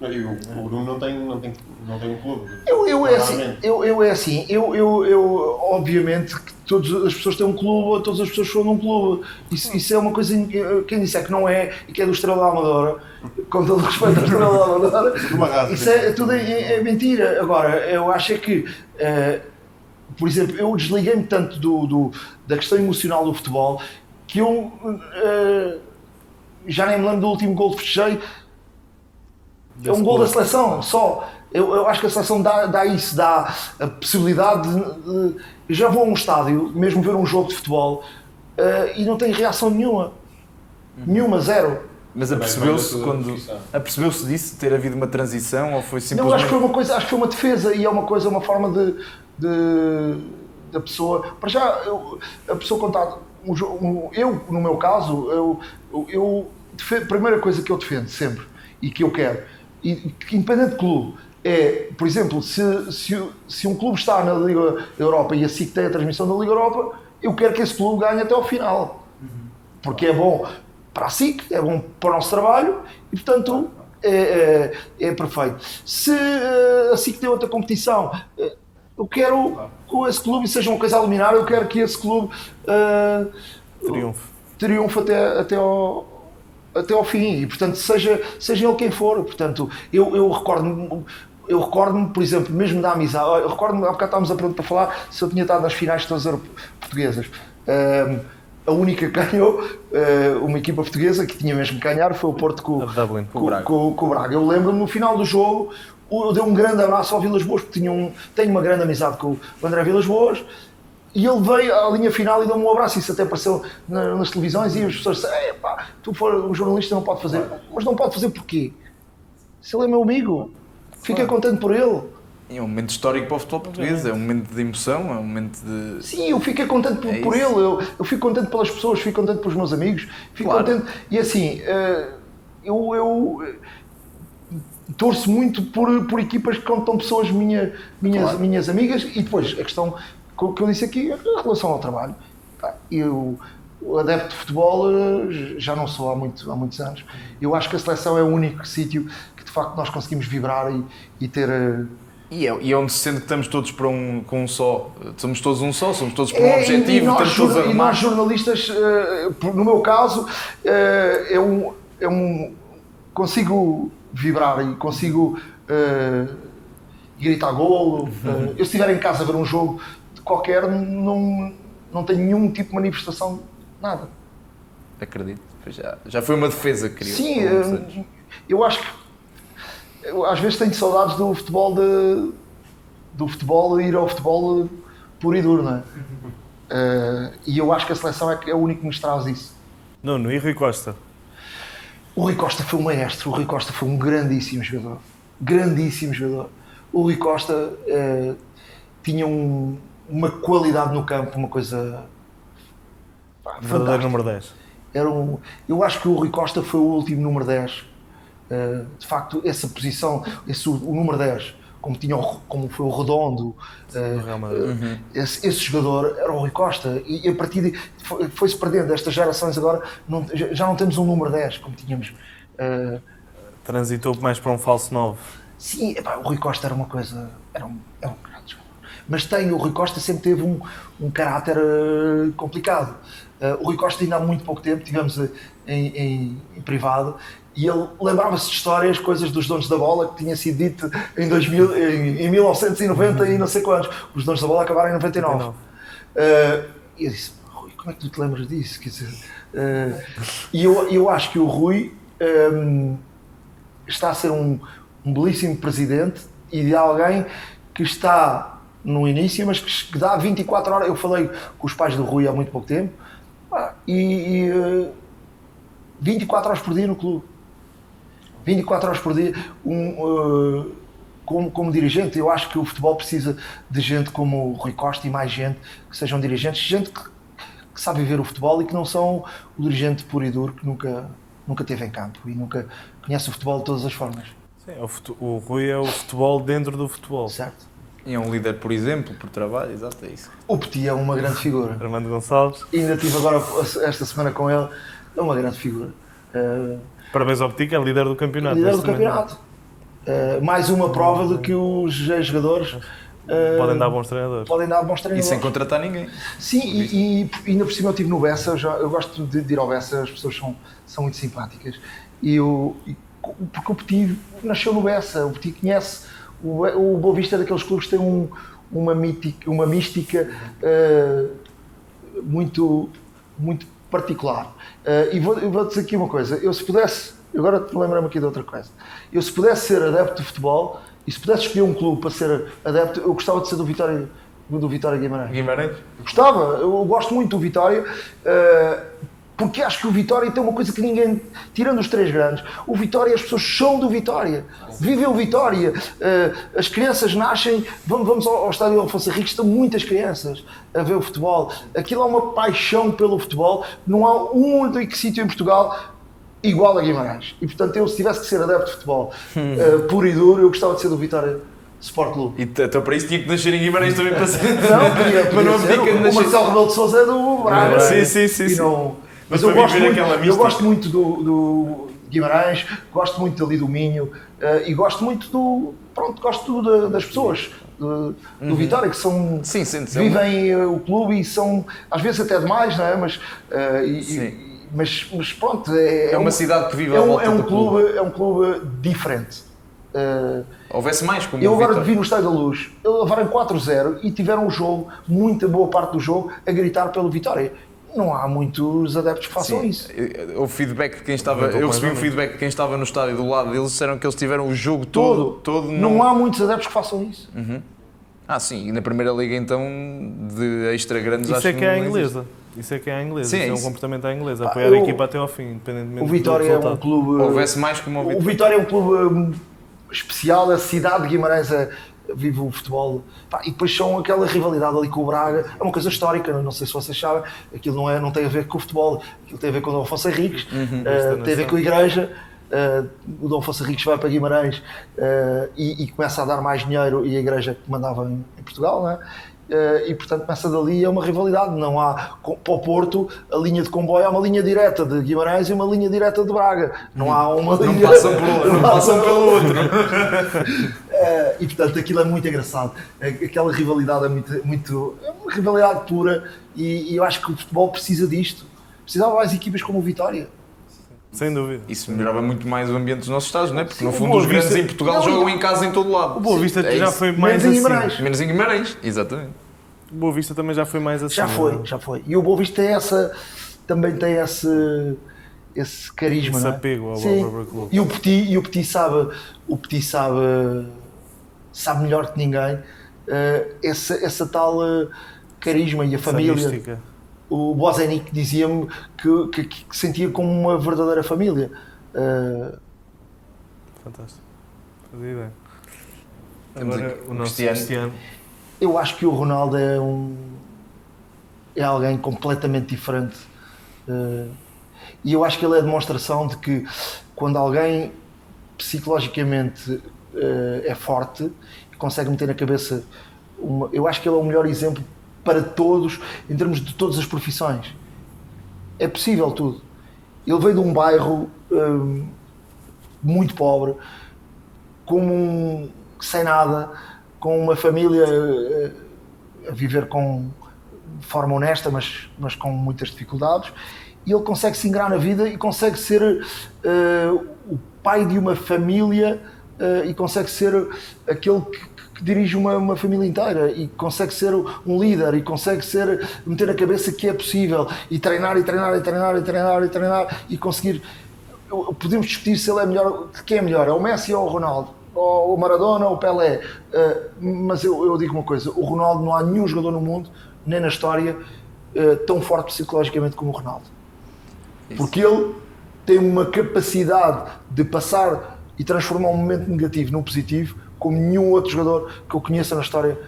E o Bruno não tem um clube. Eu obviamente que todas as pessoas têm um clube, todas as pessoas são de um clube. Isso é uma coisa, quem disser que não é e que é do Estrela da Amadora, com todo o respeito à Estrela da Amadora, isso é tudo é mentira. Agora, eu acho que, por exemplo, eu desliguei-me tanto da questão emocional do futebol que eu já nem me lembro do último gol que festejei. É um gol da seleção, só. Eu acho que a seleção dá isso, dá a possibilidade de... Eu já vou a um estádio, mesmo ver um jogo de futebol, e não tem reação nenhuma. Nenhuma, zero. Mas apercebeu-se disso, ter havido uma transição, ou foi simplesmente... Não, acho que foi uma coisa, acho que foi uma defesa, e é uma coisa, uma forma da pessoa... Para já, a pessoa contar... Eu, no meu caso, a primeira coisa que eu defendo sempre, e que eu quero, e que independente de clube, é, por exemplo, se um clube está na Liga Europa e a SIC tem a transmissão da Liga Europa, eu quero que esse clube ganhe até ao final. Porque é bom para a SIC, é bom para o nosso trabalho e, portanto, é perfeito. Se a SIC tem outra competição, eu quero que esse clube seja uma coisa a eliminar, eu quero que esse clube triunfe até ao fim e, portanto, seja ele quem for. Portanto, eu recordo-me, por exemplo, mesmo da amizade, eu recordo-me, há bocado estávamos a falar se eu tinha estado nas finais todas as portuguesas. A única que ganhou, uma equipa portuguesa que tinha mesmo que ganhar, foi o Porto com o Braga. Eu lembro-me, no final do jogo, eu dei um grande abraço ao Vilas Boas, porque tenho uma grande amizade com o André Vilas Boas, e ele veio à linha final e deu-me um abraço. Isso até apareceu nas televisões e as pessoas disseram: pá, tu for um jornalista não pode fazer. Mas não pode fazer porquê? Se ele é meu amigo, fica contente por ele. É um momento histórico para o futebol português, é um momento de emoção, é um momento de... Sim, eu fico contente por ele, eu fico contente pelas pessoas, fico contente pelos meus amigos, fico contente. E assim, eu torço muito por equipas que contam pessoas minhas amigas. E depois, a questão que eu disse aqui, em relação ao trabalho, eu, adepto de futebol, já não sou há muitos anos. Eu acho que a seleção é o único sítio que de facto nós conseguimos vibrar e ter... E é onde se sente que estamos todos com um só, somos todos um só, somos todos para um objetivo, estamos todos a remar. E nós jornalistas, no meu caso, consigo vibrar e consigo gritar golo. Eu, se estiver em casa a ver um jogo qualquer, não tenho nenhum tipo de manifestação, nada. Acredito, já foi uma defesa que queria. Sim, eu acho que eu, às vezes tenho saudades do futebol ir ao futebol puro e duro, não é? E eu acho que a seleção é o único que nos traz isso. Nuno, e Rui Costa? O Rui Costa foi um maestro, o Rui Costa foi um grandíssimo jogador. Grandíssimo jogador. O Rui Costa tinha uma qualidade no campo, uma coisa... Verdadeiro número 10. Eu acho que o Rui Costa foi o último número 10. De facto, essa posição, o número 10, como foi o Redondo, esse jogador era o Rui Costa, e a partir de foi-se perdendo. Estas gerações agora já não temos um número 10 como tínhamos. Transitou mais para um falso 9. Sim, o Rui Costa era uma coisa, era um grande jogador. Mas o Rui Costa sempre teve um caráter complicado. O Rui Costa ainda há muito pouco tempo, estivemos em privado, e ele lembrava-se de histórias, coisas dos donos da bola, que tinha sido dito em 1990 e não sei quantos. Os donos da bola acabaram em 99. E eu disse: Rui, como é que tu te lembras disso? Quer dizer, e eu acho que o Rui está a ser um belíssimo presidente e de alguém que está no início, mas que dá 24 horas. Eu falei com os pais do Rui há muito pouco tempo, e 24 horas por dia no clube. 24 horas por dia, como dirigente. Eu acho que o futebol precisa de gente como o Rui Costa e mais gente que sejam dirigentes, gente que sabe viver o futebol e que não são o dirigente puro e duro que nunca esteve em campo e nunca conhece o futebol de todas as formas. Sim, o Rui é o futebol dentro do futebol. Certo? E é um líder por exemplo, por trabalho, exato, é isso. O Petit é uma grande figura. Armando Gonçalves. E ainda estive agora esta semana com ele, é uma grande figura. Parabéns ao Petit, que é líder do campeonato. Líder do neste momento. campeonato. Mais uma prova de que os ex-jogadores Podem dar bons treinadores. podem dar bons E treinadores. sem contratar ninguém. Sim, e ainda por cima eu estive no Bessa, eu gosto de ir ao Bessa, as pessoas são muito simpáticas. Porque o Petit nasceu no Bessa, o Petit conhece, o Boa Vista é daqueles clubes que têm uma mística muito, muito particular. E vou dizer aqui uma coisa, eu se pudesse, agora lembro-me aqui de outra coisa, eu se pudesse ser adepto de futebol e se pudesse escolher um clube para ser adepto, eu gostava de ser do Vitória Guimarães. Guimarães? Gostava, eu gosto muito do Vitória, porque acho que o Vitória tem uma coisa que ninguém, tirando os três grandes, o Vitória, as pessoas são do Vitória, vivem o Vitória, as crianças nascem, vamos ao estádio Afonso Henriques, estão muitas crianças a ver o futebol, aquilo é uma paixão pelo futebol, não há um único sítio em Portugal igual a Guimarães, e portanto eu se tivesse que ser adepto de futebol puro e duro, eu gostava de ser do Vitória Sport Clube. E então para isso tinha que nascer em Guimarães também para ser. Não, podia Mas não ser. fica de O nascer. Marcelo Rebelo de Sousa é do Braga. Sim. E não- Mas Mas eu para gosto, viver muito, aquela eu mística. gosto muito do Guimarães, gosto muito ali do Minho e gosto muito das pessoas do Vitória, que são, Sim. vivem o clube e são, às vezes até demais, não é? Sim. Mas pronto, É uma cidade que vive à volta do clube. É um clube diferente. Houvesse mais como Eu o agora Vitória. vi no Estádio da Luz, eles levaram 4-0 e tiveram o jogo, muita boa parte do jogo, a gritar pelo Vitória. Não há muitos adeptos que façam Sim. isso. Houve feedback de quem estava. Eu recebi um feedback de quem estava no estádio do lado deles, disseram que eles tiveram o jogo todo Não há muitos adeptos que façam isso. Sim, e na primeira liga então de extra grandes Isso acho é que é a não existe. inglesa. Isso é que é a inglesa. Sim, Isso é um isso. comportamento à inglesa. Pá, Apoiar a equipa até ao fim, independentemente O Vitória do é um resultado. clube. Houvesse mais como o O Vitória. Vitória é um clube especial, a cidade de Guimarães vive o futebol. Pá, e depois são aquela rivalidade ali com o Braga, é uma coisa histórica, não sei se vocês sabem, aquilo não tem a ver com o futebol, aquilo tem a ver com o Dom Afonso Henriques, tem a ver com a igreja. O Dom Afonso Henriques vai para Guimarães e começa a dar mais dinheiro e a igreja que mandava em Portugal, não é? E portanto começa dali, é uma rivalidade, não há, para o Porto, a linha de comboio, há uma linha direta de Guimarães e uma linha direta de Braga, não há uma Não linha... passam por um, não passam pelo outro. E portanto aquilo é muito engraçado, aquela rivalidade é uma rivalidade pura e eu acho que o futebol precisa disto, precisava mais equipas como o Vitória. Sem dúvida. Isso melhorava muito mais o ambiente dos nossos estados, não é? Porque Sim, no o fundo Boa os grandes Vista- em Portugal Não, jogam em casa em todo lado. O Boa Vista É já isso. foi mais Menos em assim. Guimarães. Menos em Guimarães, exatamente. O Boa Vista também já foi mais assim. Já foi. E o Boa Vista também tem esse carisma, Esse não é? apego ao Sim. próprio clube. E o Petit sabe melhor que ninguém essa tal carisma e a família. Essa mística. O Bozenic dizia-me que sentia como uma verdadeira família. Fantástico. Fazia ideia. Temos Agora aqui o nosso Cristiano. Cristiano. Eu acho que o Ronaldo é alguém completamente diferente. E eu acho que ele é a demonstração de que quando alguém psicologicamente é forte e consegue meter na cabeça eu acho que ele é o melhor exemplo para todos, em termos de todas as profissões. É possível tudo. Ele veio de um bairro muito pobre, sem nada, com uma família a viver de forma honesta, mas com muitas dificuldades, e ele consegue se ingrar na vida e consegue ser o pai de uma família e consegue ser aquele que dirige uma família inteira e consegue ser um líder e consegue meter na cabeça que é possível e treinar e conseguir. Podemos discutir se ele é melhor, quem é melhor, é o Messi ou o Ronaldo, ou o Maradona ou o Pelé, mas eu digo uma coisa, o Ronaldo, não há nenhum jogador no mundo, nem na história, tão forte psicologicamente como o Ronaldo. Porque ele tem uma capacidade de passar e transformar um momento negativo num positivo como nenhum outro jogador que eu conheça na história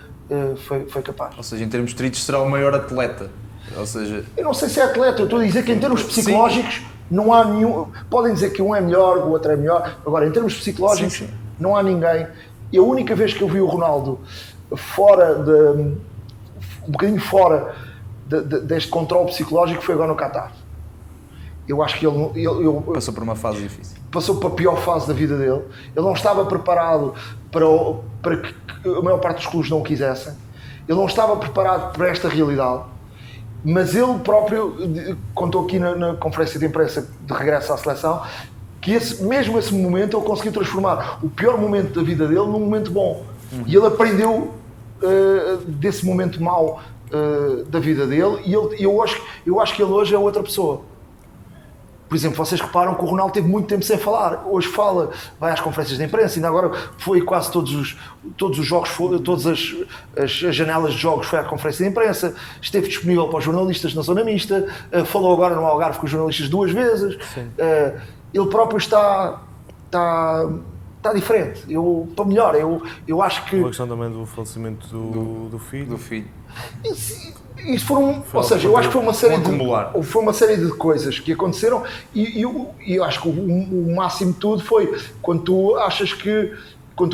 foi capaz. Ou seja, em termos tristes será o maior atleta. ou seja... Eu não sei se é atleta, eu estou a dizer que em termos psicológicos não há nenhum... Podem dizer que um é melhor, o outro é melhor, agora em termos psicológicos não há ninguém. E a única vez que eu vi o Ronaldo um bocadinho fora deste controle psicológico foi agora no Qatar. Eu acho que ele Passou por uma fase difícil. Passou para a pior fase da vida dele. Ele não estava preparado para que a maior parte dos clubes não o quisessem. Ele não estava preparado para esta realidade. Mas ele próprio contou aqui na conferência de imprensa de regresso à seleção que mesmo esse momento ele conseguiu transformar o pior momento da vida dele num momento bom. E ele aprendeu desse momento mau da vida dele e eu acho que ele hoje é outra pessoa. Por exemplo, vocês reparam que o Ronaldo teve muito tempo sem falar. Hoje fala, vai às conferências de imprensa, ainda agora foi quase todos os jogos, todas as janelas de jogos foi à conferência de imprensa, esteve disponível para os jornalistas na zona mista, falou agora no Algarve com os jornalistas 2 vezes. Ele próprio está diferente. Para melhor, eu acho que... Uma questão também do falecimento do filho. Do filho. Isso ou seja, eu acho que foi uma série de coisas que aconteceram e eu acho que o máximo de tudo foi quando tu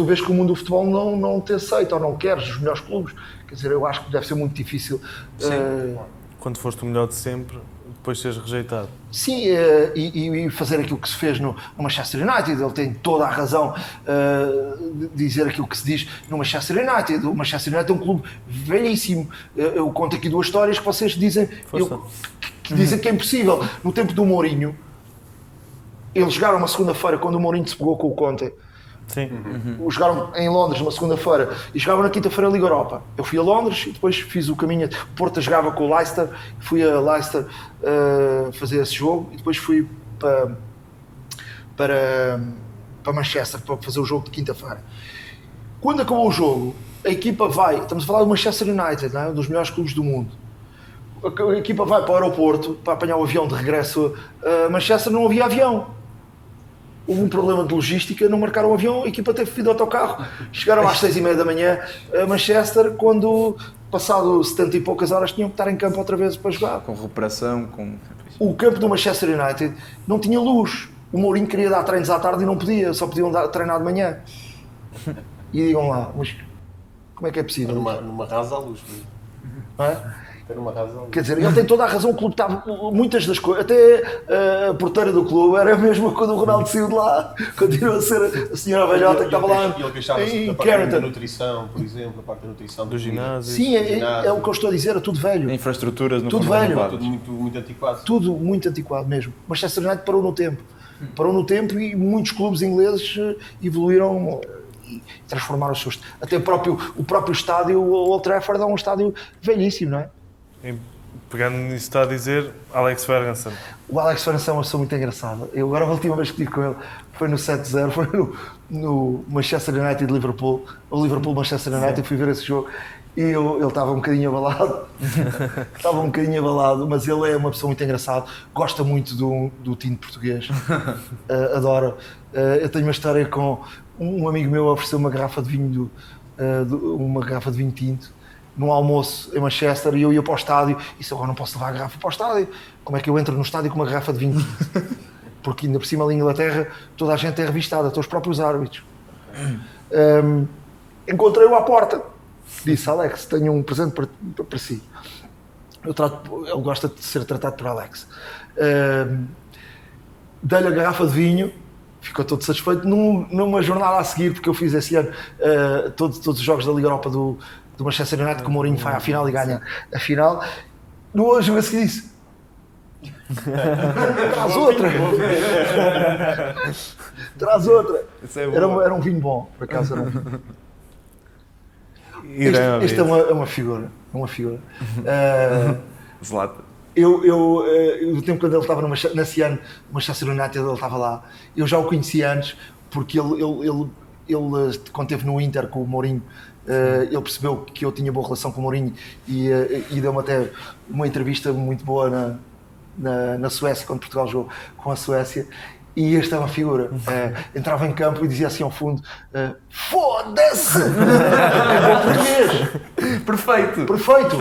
vês que o mundo do futebol não te aceita ou não queres os melhores clubes. Quer dizer, eu acho que deve ser muito difícil. Quando foste o melhor de sempre, depois seres rejeitado. Sim, e fazer aquilo que se fez no Manchester United, ele tem toda a razão de dizer aquilo que se diz no Manchester United. O Manchester United é um clube velhíssimo. Eu conto aqui 2 histórias que vocês dizem que dizem que é impossível. No tempo do Mourinho, eles jogaram uma segunda-feira quando o Mourinho se pegou com o Conte. Sim. Jogaram em Londres uma segunda-feira e jogavam na quinta-feira a Liga Europa. Eu fui a Londres e depois fiz o caminho. O Porto jogava com o Leicester, fui a Leicester fazer esse jogo e depois fui para Manchester para fazer o jogo de quinta-feira. Quando acabou o jogo, a equipa vai, estamos a falar do Manchester United, não é? Um dos melhores clubes do mundo. A equipa vai para o aeroporto para apanhar o avião de regresso a Manchester, não havia avião. Houve um problema de logística, não marcaram o avião, a equipa teve que vir de autocarro. Chegaram às 6h30 da manhã a Manchester, quando, passado 70 e poucas horas, tinham que estar em campo outra vez para jogar. Com recuperação, O campo do Manchester United não tinha luz. O Mourinho queria dar treinos à tarde e não podia, só podiam treinar de manhã. E digam lá, mas como é que é possível? Numa rasa à luz. Não é? Numa rasa à luz. Quer dizer, ele tem toda a razão, o clube estava, muitas das coisas, até a porteira do clube era a mesma quando o Ronaldo saiu de lá, continua a ser a senhora velhota que estava lá ele queixava-se da parte da nutrição, por exemplo, a parte da nutrição Do ginásio. Sim, é o que eu estou a dizer, é tudo velho. infraestruturas no Tudo fundo, velho. renovadas. Tudo muito antiquado. Tudo muito antiquado mesmo. Manchester United parou no tempo. Parou no tempo e muitos clubes ingleses evoluíram e transformaram os seus... Até o próprio estádio, o Old Trafford, é um estádio velhíssimo, não é? E pegando nisso está a dizer, Alex Ferguson. O Alex Ferguson é uma pessoa muito engraçada. Eu agora, a última vez que estive com ele foi no 7-0, foi no Manchester United-Liverpool. O Liverpool-Manchester United, fui ver esse jogo e ele estava um bocadinho abalado. Estava um bocadinho abalado, mas ele é uma pessoa muito engraçada. Gosta muito do tinto português. Adora. Eu tenho uma história com um amigo meu ofereceu uma garrafa de vinho, uma garrafa de vinho tinto num almoço em Manchester e eu ia para o estádio e disse, agora não posso levar a garrafa para o estádio. Como é que eu entro no estádio com uma garrafa de vinho tinto? Porque ainda por cima ali em Inglaterra toda a gente é revistada, até os próprios árbitros. Encontrei-o à porta. Disse, Alex, tenho um presente para si. Ele gosta de ser tratado por Alex. Dei-lhe a garrafa de vinho, ficou todo satisfeito. Numa jornada a seguir, porque eu fiz esse ano todos os jogos da Liga Europa do Manchester United, que o Mourinho vai à final e ganha a final. No jogo a seguir disse, traz outra. Traz outra. Era um vinho bom, por acaso era um vinho. Este é uma figura. É uma figura. Zlatan. No tempo quando ele estava nesse ano, no Manchester United, ele estava lá. Eu já o conhecia antes, porque ele quando esteve no Inter com o Mourinho, ele percebeu que eu tinha boa relação com o Mourinho e deu-me até uma entrevista muito boa na Suécia, quando Portugal jogou com a Suécia. E esta é uma figura. Entrava em campo e dizia assim ao fundo: foda-se! É bom português. Perfeito! Perfeito!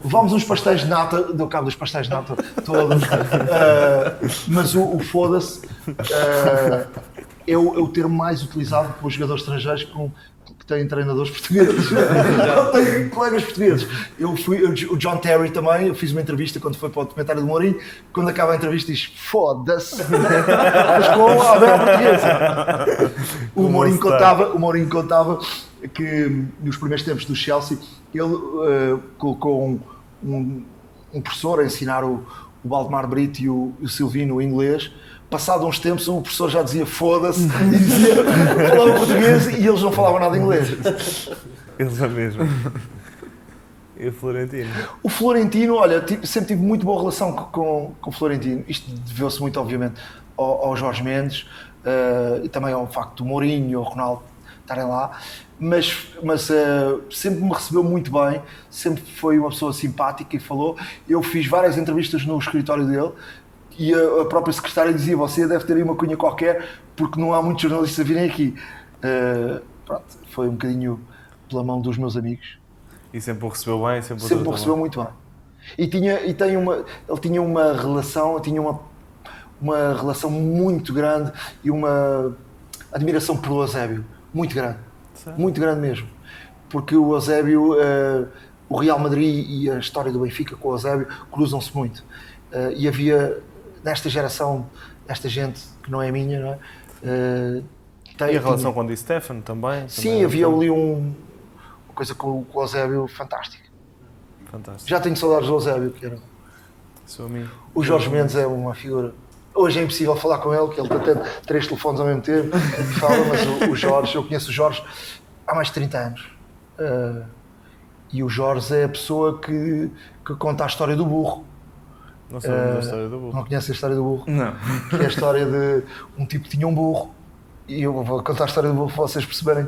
Levámos uns pastéis de nata, deu cabo dos pastéis de nata todos. Mas o foda-se é o termo mais utilizado pelos jogadores estrangeiros que têm treinadores portugueses. Não tenho colegas portugueses. O John Terry também, eu fiz uma entrevista quando foi para o documentário do Mourinho, quando acaba a entrevista diz foda-se, mas com a bela portuguesa. O Mourinho contava que nos primeiros tempos do Chelsea ele colocou um professor a ensinar o Valdemar Brito e o Silvino o inglês. Passado uns tempos o professor já dizia foda-se e falava português e eles não falavam nada inglês. Eles é mesmo. E o Florentino? O Florentino, olha, sempre tive muito boa relação com o Florentino. Isto deveu-se muito, obviamente, ao Jorge Mendes e também ao facto do Mourinho e o Ronaldo estarem lá. Mas sempre me recebeu muito bem, sempre foi uma pessoa simpática e falou. Eu fiz várias entrevistas no escritório dele. E a própria secretária dizia: você deve ter aí uma cunha qualquer, porque não há muitos jornalistas a virem aqui. Pronto, foi um bocadinho pela mão dos meus amigos. E sempre o recebeu bem? Sempre o recebeu muito bem. Ele tinha uma relação muito grande e uma admiração pelo Eusébio, muito grande. Certo. Muito grande mesmo. Porque o Eusébio, o Real Madrid e a história do Benfica com o Eusébio cruzam-se muito. E havia... nesta geração, esta gente que não é minha, não é? E a relação com o Di Stefano também? Sim, havia ali uma coisa com o Eusébio fantástica. Fantástico. Já tenho saudades do Eusébio, que era. Seu amigo. O Jorge Mendes é uma figura. Hoje é impossível falar com ele, que ele tem 3 telefones ao mesmo tempo e fala, mas o Jorge, eu conheço o Jorge há mais de 30 anos. E o Jorge é a pessoa que conta a história do burro. Não sabemos a história do burro. Não conhece a história do burro? Não. Que é a história de um tipo que tinha um burro. E eu vou contar a história do burro para vocês perceberem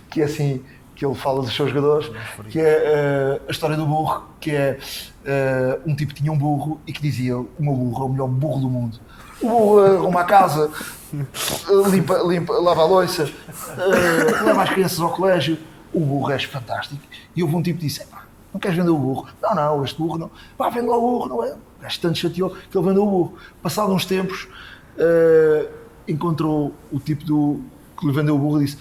que é assim que ele fala dos seus jogadores. Que é a história do burro, que é um tipo que tinha um burro e que dizia: o meu burro é o melhor burro do mundo. O burro arruma a casa, limpa, lava a louça, leva as crianças ao colégio. O burro é fantástico. E houve um tipo que disse: não queres vender o burro? Não, este burro não. Vá, vende lá o burro, não é? O gajo tanto chateou que ele vendeu o burro. Passado uns tempos, encontrou o tipo que lhe vendeu o burro e disse: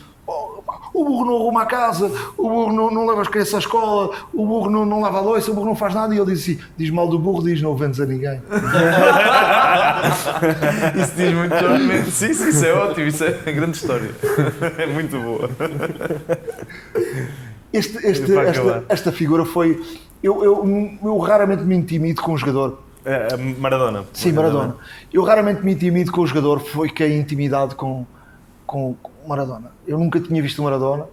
o burro não arruma a casa, o burro não leva as crianças à escola, o burro não lava a louça, o burro não faz nada. E ele disse assim: diz mal do burro, diz não o vendes a ninguém. Isso diz muito Jorge Mendes. Sim, isso é ótimo, isso é uma grande história. É muito boa. Esta figura foi... Eu raramente me intimido com um jogador. Maradona. Sim, Maradona. Eu raramente me intimido com o jogador, foi quem intimidado com Maradona. Eu nunca tinha visto o Maradona.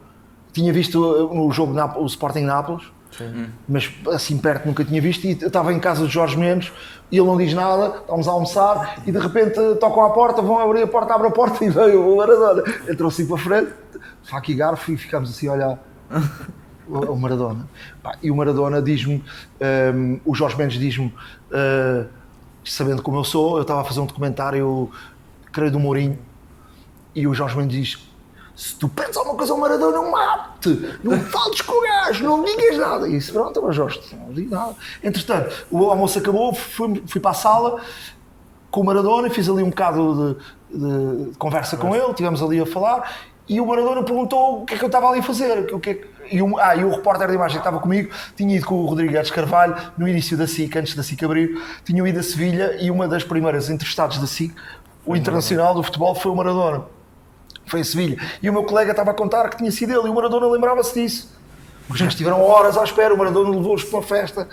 Tinha visto no jogo o Sporting Nápoles, mas assim perto nunca tinha visto. E eu estava em casa de Jorge Mendes e ele não diz nada, estávamos a almoçar e de repente tocam à porta, vão abrir a porta, abre a porta e veio o Maradona. Entrou assim para a frente, faca e garfo, e ficámos assim a olhar o Maradona. E o Maradona diz-me, o Jorge Mendes diz-me, sabendo como eu sou, eu estava a fazer um documentário, creio, do Mourinho, e o Jorge Mendes diz: se tu pensas alguma coisa ao Maradona, não mate, não fales com o gajo, não digas nada. E disse: pronto, mas Jorge, não digo nada. Entretanto, o almoço acabou, fui para a sala com o Maradona, fiz ali um bocado de conversa com ele, estivemos ali a falar, e o Maradona perguntou o que é que eu estava ali a fazer. E o repórter de imagem que estava comigo tinha ido com o Rodrigues Carvalho no início da SIC, antes da SIC abrir, tinham ido a Sevilha e uma das primeiras entrevistadas da SIC, o internacional do futebol, foi o Maradona. Foi em Sevilha. E o meu colega estava a contar que tinha sido ele e o Maradona lembrava-se disso. Os gajos estiveram horas à espera, o Maradona levou-os para uma festa,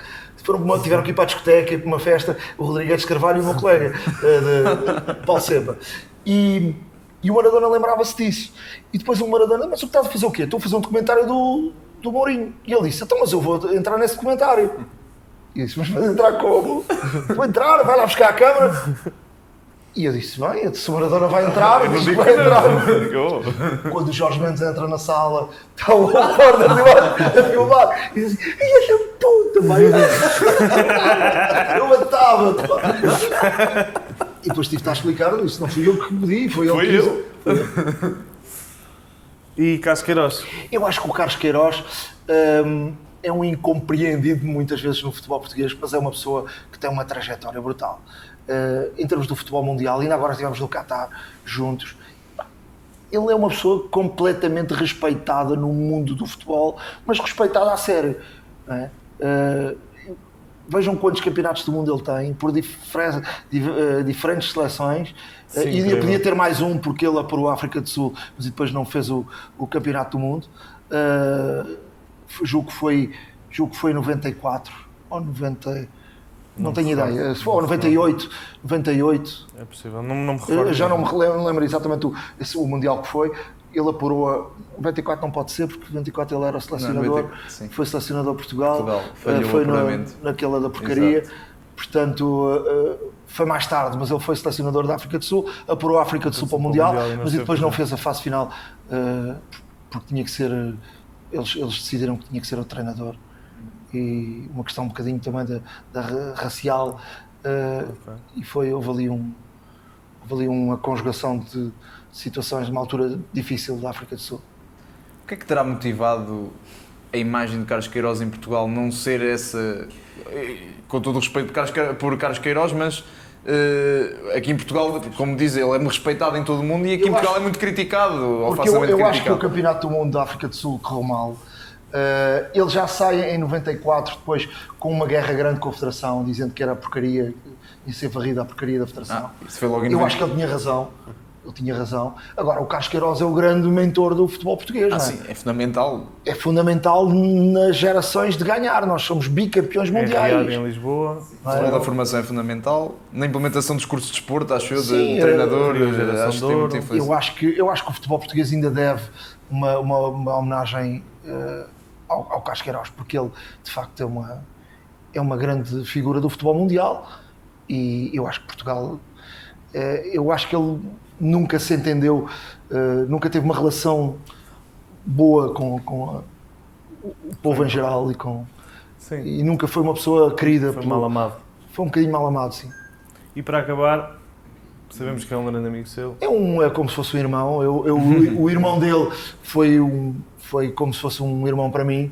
tiveram que ir para a discoteca, para uma festa, o Rodrigues Carvalho e o meu colega, de Paulo Sepa. E o Maradona lembrava-se disso. E depois o Maradona: mas o que estás a fazer o quê? Estou a fazer um documentário do Mourinho. E ele disse: então, mas eu vou entrar nesse documentário. E eu disse: mas vais entrar como? Vou entrar, vai lá buscar a câmara. E eu disse: bem, se o Maradona vai entrar, vai entrar. Quando o Jorge Mendes entra na sala, está o repórter de baixo a filmar. E diz: e essa puta, vai. Eu matava-te. E depois tive-te a explicar, isso não fui eu que pedi, foi ele que quis. E Carlos Queiroz? Eu acho que o Carlos Queiroz é um incompreendido muitas vezes no futebol português, mas é uma pessoa que tem uma trajetória brutal. Em termos do futebol mundial, ainda agora estivemos no Qatar juntos, ele é uma pessoa completamente respeitada no mundo do futebol, mas respeitada a sério. Não é? Vejam quantos campeonatos do mundo ele tem, por diferentes seleções. Sim, E podia ter mais um, porque ele apurou a África do Sul, mas depois não fez o campeonato do mundo. Julgo que foi em 94 ou 90, não tenho ideia, ou 98. É possível, não me recordo. Já não me lembro exatamente o Mundial que foi. Ele apurou a 94, não pode ser, porque 94 ele era selecionador, foi selecionador de Portugal, foi naquela da porcaria. Exato. Portanto, foi mais tarde, mas ele foi selecionador da África do Sul, apurou a África do Sul para o Mundial, mas depois não fez a fase final, porque tinha que ser, eles decidiram que tinha que ser o treinador. E uma questão um bocadinho também da racial, e houve ali uma conjugação de situações numa altura difícil da África do Sul. O que é que terá motivado a imagem de Carlos Queiroz em Portugal não ser essa, com todo o respeito por Carlos Queiroz, mas aqui em Portugal, como diz, ele é respeitado em todo o mundo e aqui em Portugal é muito criticado, ou facilmente criticado. Eu acho que o Campeonato do Mundo da África do Sul correu mal. Ele já sai em 94, depois com uma guerra grande com a Federação, dizendo que era porcaria, ia ser varrida a porcaria da Federação. Isso foi logo em eu acho que ele tinha razão. Agora, o Carlos Queiroz é o grande mentor do futebol português, não é? Sim, é fundamental. É fundamental nas gerações de ganhar. Nós somos bicampeões mundiais. Em Lisboa. Toda a formação é fundamental. Na implementação dos cursos de desporto, acho eu, de treinador, acho que tem muita influência. Eu acho que o futebol português ainda deve uma homenagem ao Carlos Queiroz, porque ele, de facto, é uma grande figura do futebol mundial e eu acho que Portugal... eu acho que ele nunca se entendeu, nunca teve uma relação boa com o povo em geral e nunca foi uma pessoa querida. Foi mal amado. Foi um bocadinho mal amado, sim. E para acabar, sabemos que é um grande amigo seu. É como se fosse um irmão. O irmão dele foi como se fosse um irmão para mim.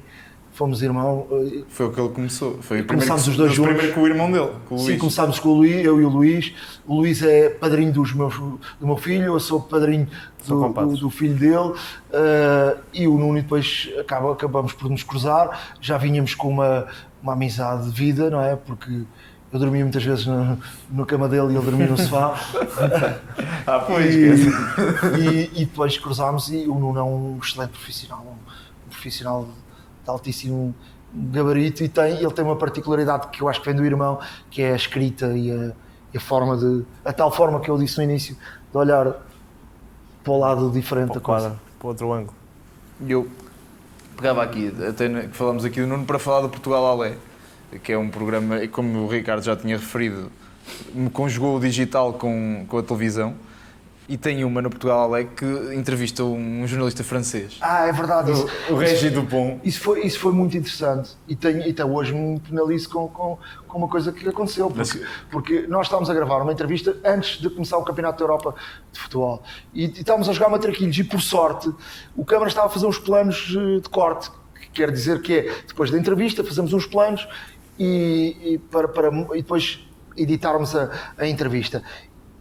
Fomos irmão. Foi o que ele começou. Começámos os dois juntos. Primeiro com o irmão dele, com o Luís. Sim, começámos com o Luís, eu e o Luís. O Luís é padrinho do meu filho, eu sou padrinho do filho dele. E o Nuno, depois acabamos por nos cruzar. Já vínhamos com uma amizade de vida, não é? Porque eu dormia muitas vezes na cama dele e ele dormia no sofá. E depois cruzámos e o Nuno é um excelente profissional. Um profissional de altíssimo gabarito e ele tem uma particularidade que eu acho que vem do irmão, que é a escrita e a forma a tal forma que eu disse no início, de olhar para o lado diferente da coisa. Para outro ângulo. E eu pegava aqui, até que falamos aqui do Nuno, para falar do Portugal Alé, que é um programa, como o Ricardo já tinha referido, me conjugou o digital com a televisão. E tem uma no Portugal Alé que entrevista um jornalista francês. É verdade. O Régis Dupont. Isso foi muito interessante. E até hoje me penalizo com uma coisa que aconteceu. Porque nós estávamos a gravar uma entrevista antes de começar o Campeonato da Europa de Futebol. E estávamos a jogar matraquilhos e, por sorte, o câmara estava a fazer uns planos de corte. Que quer dizer que depois da entrevista, fazemos uns planos e depois editarmos a entrevista.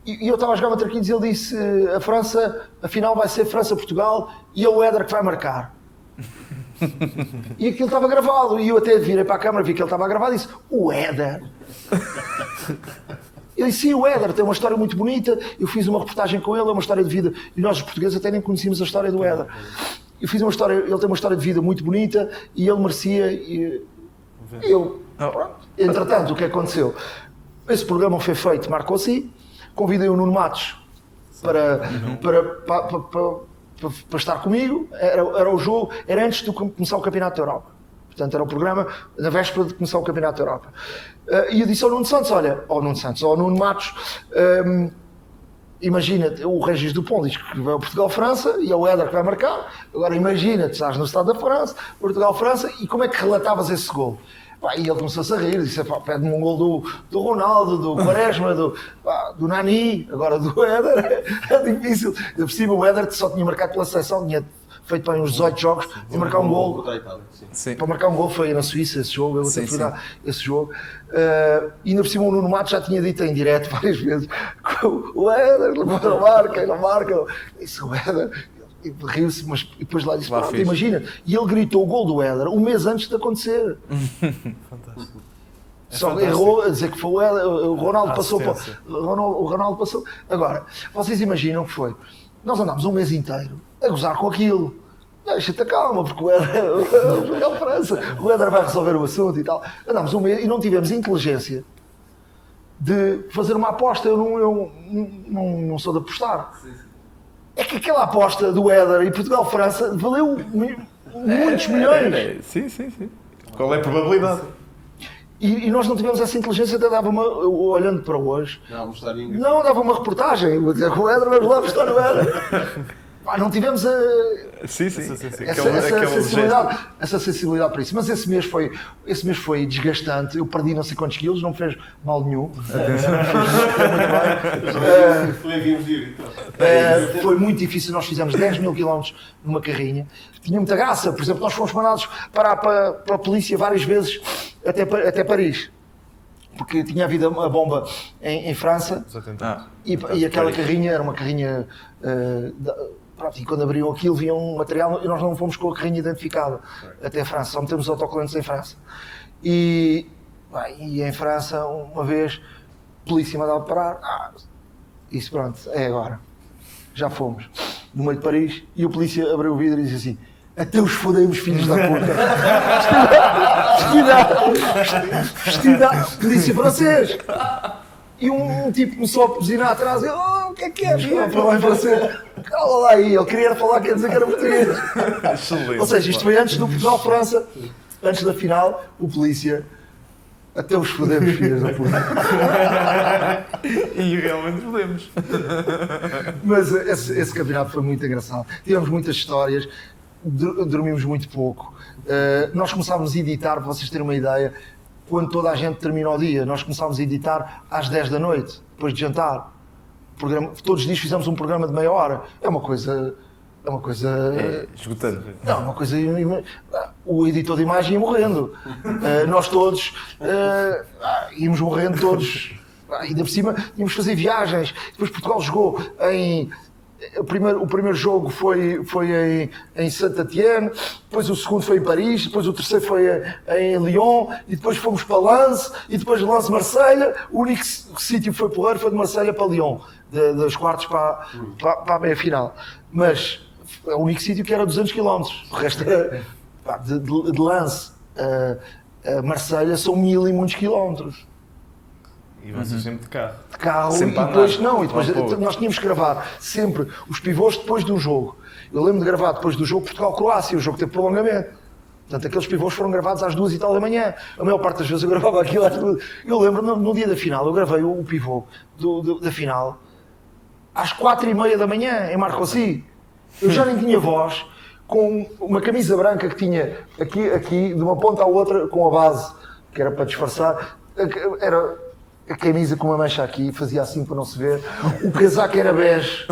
E eu estava a jogar matraquilhos e ele disse: a França, afinal vai ser França-Portugal e é o Éder que vai marcar. E aquilo estava gravado. E eu até virei para a câmara, vi que ele estava a gravar e disse: o Éder? Eu disse: sim, o Éder tem uma história muito bonita. Eu fiz uma reportagem com ele, é uma história de vida. E nós, os portugueses, até nem conhecíamos a história do Éder. Eu fiz uma história, ele tem uma história de vida muito bonita e ele merecia. Entretanto, o que aconteceu? Esse programa foi feito, marcou-se. Convidei o Nuno Matos para estar comigo, era o jogo, era antes de começar o Campeonato da Europa. Portanto, era o programa na véspera de começar o Campeonato da Europa. E eu disse ao Nuno Santos, ao Nuno Matos, imagina, o Régis Dupont diz que vai ao Portugal-França e é o Éder que vai marcar. Agora imagina, tu estás no estado da França, Portugal-França, e como é que relatavas esse gol? Pá, e ele começou-se a rir, disse, pá, pede-me um gol do Ronaldo, do Quaresma, do Nani, agora do Éder, é difícil. Eu percebo o Éder que só tinha marcado pela seleção, tinha feito bem uns 18 jogos, e marcar um gol. Contra a Itália, sim. Sim. Para marcar um gol foi na Suíça esse jogo, eu até fui dar esse jogo. E ainda por cima o Nuno Matos já tinha dito em direto várias vezes o Éder não marca. Isso, o Éder riu-se, mas depois lá disse, pronto, imagina. E ele gritou o gol do Éder um mês antes de acontecer. Fantástico. Só errou a dizer que foi o Éder, o Ronaldo passou. O Ronaldo passou. Agora, vocês imaginam que foi? Nós andámos um mês inteiro a gozar com aquilo. Deixa-te calma, porque o Éder é a França. O Éder vai resolver o assunto e tal. Andámos um mês e não tivemos inteligência de fazer uma aposta. Eu não sou de apostar. É que aquela aposta do Éder e Portugal-França valeu muitos milhões. Sim. Qual é a probabilidade? E nós não tivemos essa inteligência, até dava olhando para hoje, não dava uma reportagem, o Éder, vamos lá apostar no Éder. Pá, não tivemos essa sensibilidade para isso. Mas esse mês foi desgastante. Eu perdi não sei quantos quilos, não me fez mal nenhum. Foi muito difícil. Nós fizemos 10 mil quilómetros numa carrinha. Tinha muita graça. Por exemplo, nós fomos mandados para a polícia várias vezes até Paris. Porque tinha havido a bomba em França. E aquela carrinha era uma carrinha. E quando abriam aquilo, vinha um material e nós não fomos com a carrinha identificada até a França, só metemos autocolantes em França. E em França, uma vez, a polícia mandava parar. Isso pronto, é agora. Já fomos. No meio de Paris, e o polícia abriu o vidro e disse assim: até os fodemos, filhos da puta. Vestida, polícia francês. E um tipo começou a buzinar atrás e o que é que és? Para lá em francês. Cala lá aí, ele queria falar, quer dizer que era português. Ou seja, isto foi antes do Portugal-França, antes da final, o polícia, até os fodemos, filhos da puta. E realmente fodemos. Mas esse campeonato foi muito engraçado. Tivemos muitas histórias, dormimos muito pouco. Nós começámos a editar, para vocês terem uma ideia, quando toda a gente termina o dia, nós começámos a editar às 10 da noite, depois de jantar. Todos os dias fizemos um programa de meia hora. É uma coisa esgotante. Não, uma coisa. O editor de imagem ia morrendo. Nós todos íamos morrendo todos. Ainda por cima íamos fazer viagens. Depois Portugal jogou em. O primeiro jogo foi em Saint-Étienne, depois o segundo foi em Paris, depois o terceiro foi em Lyon, e depois fomos para Lens, e depois de Lens, Marselha. O único sítio que foi porreiro foi de Marselha para Lyon, das quartos para a meia-final. Mas é o único sítio que era 200 km, o resto era de Lens a Marselha são 1000 e muitos quilómetros. E vocês sempre de carro. De carro, sempre e depois nós tínhamos que gravar sempre os pivôs depois do jogo. Eu lembro de gravar depois do jogo Portugal-Croácia, o jogo teve prolongamento. Portanto, aqueles pivôs foram gravados às 2 e tal da manhã. A maior parte das vezes eu gravava aquilo às 2. Eu lembro, no dia da final, eu gravei o pivô da final às 4h30 da manhã, em Marcoussis. Eu já nem tinha voz, com uma camisa branca que tinha aqui, de uma ponta à outra, com a base, que era para disfarçar. Era a camisa com uma mancha aqui, fazia assim para não se ver. O casaco era bege.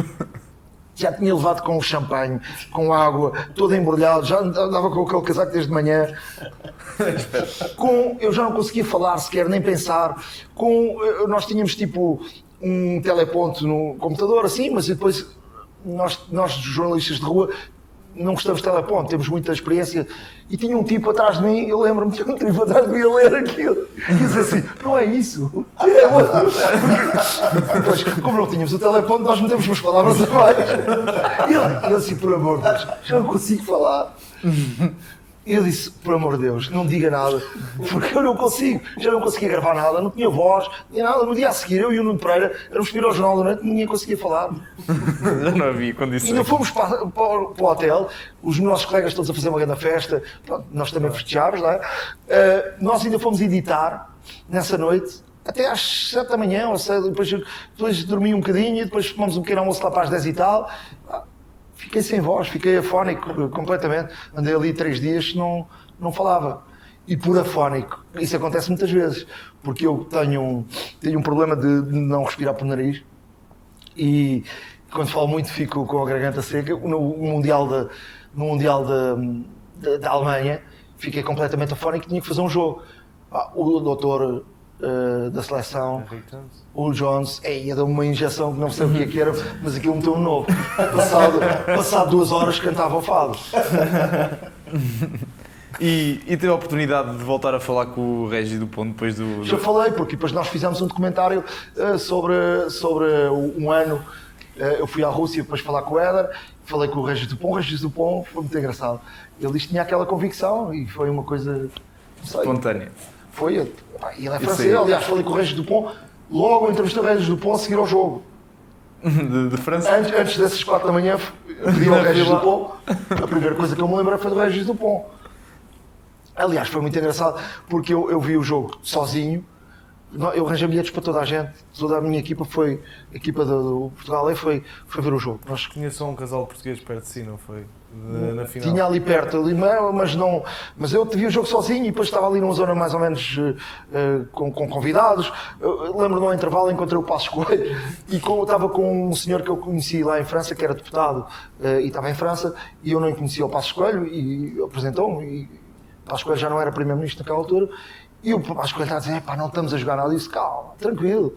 Já tinha levado com champanhe, com água, todo embrulhado, já andava com aquele casaco desde manhã. Eu já não conseguia falar sequer, nem pensar. Nós tínhamos tipo um teleponto no computador, assim, mas depois nós jornalistas de rua, não gostamos de teleponto, temos muita experiência. E tinha um tipo atrás de mim, eu lembro-me, tinha um tipo atrás de mim a ler aquilo. E disse assim: não é isso. Depois, como não tínhamos o teleponto, nós metemos umas palavras abaixo. E ele assim: por amor de Deus, já não consigo falar. E eu disse: por amor de Deus, não diga nada, porque eu não consigo, já não conseguia gravar nada, não tinha voz, não tinha nada. No dia a seguir, eu e o Nuno Pereira éramos para ir ao jornal da noite, ninguém conseguia falar. Não havia condições. E ainda fomos para o hotel, os nossos colegas todos a fazer uma grande festa, pronto, nós também festejávamos, não é? Nós ainda fomos editar nessa noite, até às 7 da manhã, ou seja, depois dormi um bocadinho, e depois fomos um pequeno almoço lá para as 10 e tal. Fiquei sem voz, fiquei afónico completamente. Andei ali 3 dias, não falava. e por afónico. Isso acontece muitas vezes, porque eu tenho um problema de não respirar por nariz e quando falo muito fico com a garganta seca. No Mundial da Alemanha fiquei completamente afónico e tinha que fazer um jogo. O doutor da seleção, o Jones, ia dar uma injeção que não sei o que era, mas aquilo meteu um novo. Passado 2 horas cantava o fado. E teve a oportunidade de voltar a falar com o Régis Dupont depois do... Já falei, porque depois nós fizemos um documentário sobre um ano. Eu fui à Rússia depois falar com o Éder, falei com o Régis Dupont foi muito engraçado. Ele disse que tinha aquela convicção e foi uma coisa... espontânea. Foi, ele é francês, aliás falei com o Régis Dupont, logo entrevistei o Régis Dupont a seguir ao jogo. De França? Antes dessas 4 da manhã, pedi ao Régis Dupont, a primeira coisa que eu me lembro foi do Régis Dupont. Aliás, foi muito engraçado, porque eu vi o jogo sozinho, eu arranjei bilhetes para toda a gente, toda a minha equipa foi, a equipa do Portugal foi ver o jogo. Nós Tinha só um casal português perto de si, não foi? Na final. tinha ali perto, mas eu vi o jogo sozinho e depois estava ali numa zona mais ou menos com convidados. Lembro-me no intervalo encontrei o Passos Coelho e estava com um senhor que eu conheci lá em França, que era deputado e estava em França, e eu não conhecia o Passos Coelho e apresentou-me. E o Passos Coelho já não era primeiro-ministro naquela altura. E o Passos Coelho estava a dizer, não estamos a jogar nada. Eu disse, calma, tranquilo.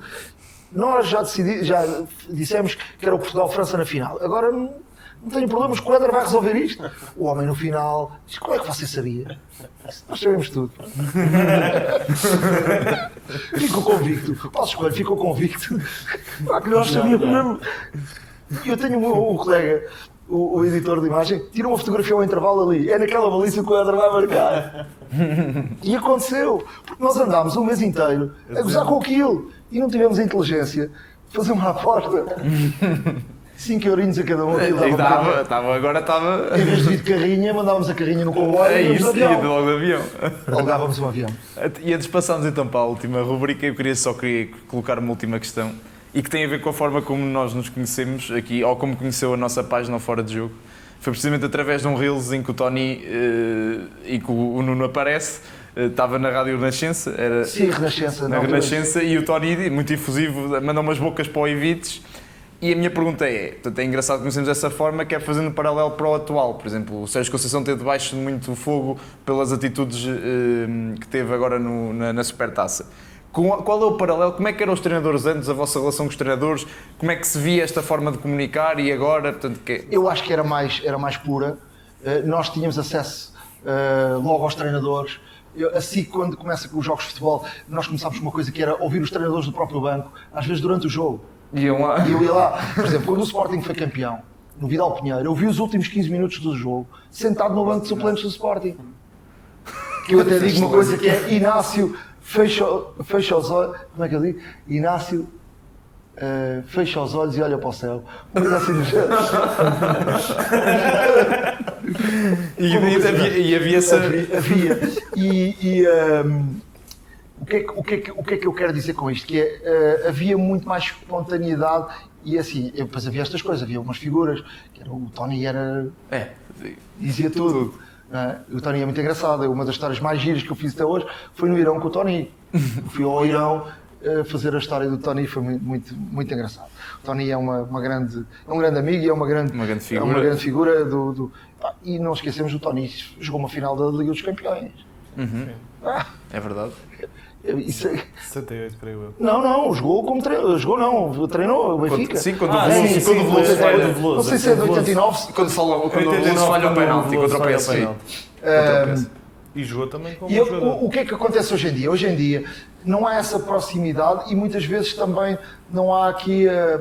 Nós já dissemos que era o Portugal-França na final. Agora não tenho problemas, o Éder vai resolver isto. O homem no final diz, como é que você sabia? Nós sabemos tudo. Ficou convicto. O Passos Coelho ficou convicto. Que nós sabíamos mesmo. Eu tenho um colega, o editor de imagem, tira uma fotografia ao intervalo ali. É naquela baliza que o Éder vai marcar. E aconteceu, porque nós andámos um mês inteiro a gozar com aquilo e não tivemos a inteligência de fazer uma aposta. 5 eurinhos a cada um. Agora estava... Em vez de ir de carrinha, mandávamos a carrinha no comboio É e isso, ia logo de avião. alugávamos um avião. E antes de passarmos então para a última rubrica, eu queria colocar uma última questão e que tem a ver com a forma como nós nos conhecemos aqui, ou como conheceu a nossa página Fora de Jogo. Foi precisamente através de um Reels em que o Tony e que o Nuno aparece, estava na Rádio Renascença. Sim, Renascença. Na Renascença, e o Tony, muito efusivo, manda umas bocas para o Evites. E a minha pergunta portanto, é engraçado conhecermos dessa forma, que é fazendo um paralelo para o atual. Por exemplo, o Sérgio Conceição teve debaixo de muito fogo pelas atitudes que teve agora na Supertaça. Qual é o paralelo? Como é que eram os treinadores antes, a vossa relação com os treinadores? Como é que se via esta forma de comunicar e agora? Portanto, Eu acho que era mais pura. Nós tínhamos acesso logo aos treinadores. Assim, quando começa com os jogos de futebol, nós começámos com uma coisa que era ouvir os treinadores do próprio banco, às vezes durante o jogo. E eu ia lá. Por exemplo, quando o Sporting foi campeão, no Vidal Pinheiro, eu vi os últimos 15 minutos do jogo, sentado no banco de suplentes do Sporting. Que eu até digo uma coisa que é Inácio, fecha os olhos. Como é que eu digo? Inácio, fecha os olhos e olha para o céu. Mas assim do género. E havia essa... Havia. O que é que eu quero dizer com isto? Que havia muito mais espontaneidade e assim, depois havia estas coisas, havia umas figuras, que era, o Tony dizia tudo. O Tony é muito engraçado, uma das histórias mais giras que eu fiz até hoje foi no Irão com o Tony. Fui ao Irão fazer a história do Tony, foi muito, muito engraçado. O Tony é um grande amigo e é uma grande figura e não esquecemos, o Tony jogou uma final da Liga dos Campeões. Uhum. É verdade. Isso é... 68, creio eu. Não, jogou como treinou o Benfica. Sim, quando o Veloso falha. Não sei se é de 89. Quando o Veloso falha o penalti contra o PSG. E jogou também como o que é que acontece hoje em dia? Hoje em dia não há essa proximidade e muitas vezes também não há aqui a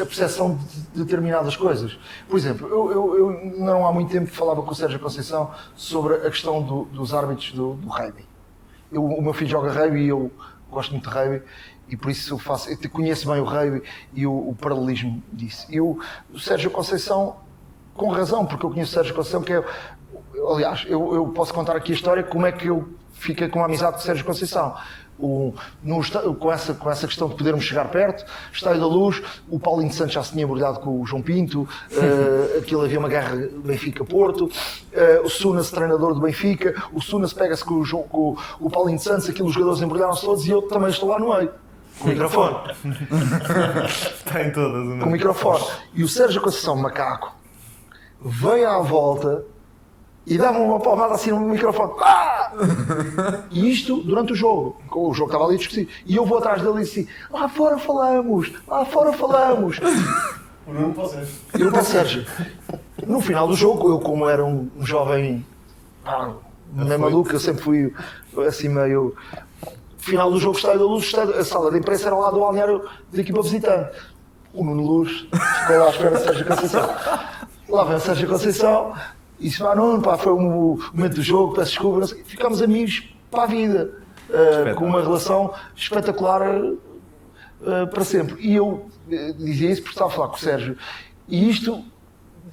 percepção de determinadas coisas. Por exemplo, eu não há muito tempo falava com o Sérgio Conceição sobre a questão dos árbitros do rugby. O meu filho joga rugby e eu gosto muito de rugby e por isso eu conheço bem o rugby e o paralelismo disso. O Sérgio Conceição, com razão, porque eu conheço o Sérgio Conceição, que é... Aliás, eu posso contar aqui a história, como é que eu fiquei com uma amizade com o Sérgio Conceição. com essa questão de podermos chegar perto, Estádio da Luz, o Paulinho Santos já se tinha embrulhado com o João Pinto, aquilo havia uma guerra Benfica-Porto, o Sunas, treinador do Benfica, o Sunas pega-se com o Paulinho Santos, aquilo os jogadores embrulharam-se todos e eu também estou lá no meio, com o microfone. Está em todas, não é? Com o microfone. E o Sérgio Conceição, macaco, vem à volta e dá-me uma palmada assim no microfone. Ah! E isto durante o jogo. O jogo estava ali discutido. E eu vou atrás dele e disse: lá fora falamos, lá fora falamos. O Nuno para o Sérgio. Eu para o Sérgio. No final do jogo, eu como era um jovem meio maluco, eu sempre fui assim meio... Final do jogo, Estádio da Luz, a sala de imprensa era lá do balneário da equipa visitante. O Nuno Luz ficou lá à espera do Sérgio Conceição. Lá vem o Sérgio Conceição e disse: Nuno, foi um momento do jogo, peço desculpa. Ficámos amigos para a vida, com uma relação espetacular para sempre. E eu dizia isso porque estava a falar com o Sérgio. E isto,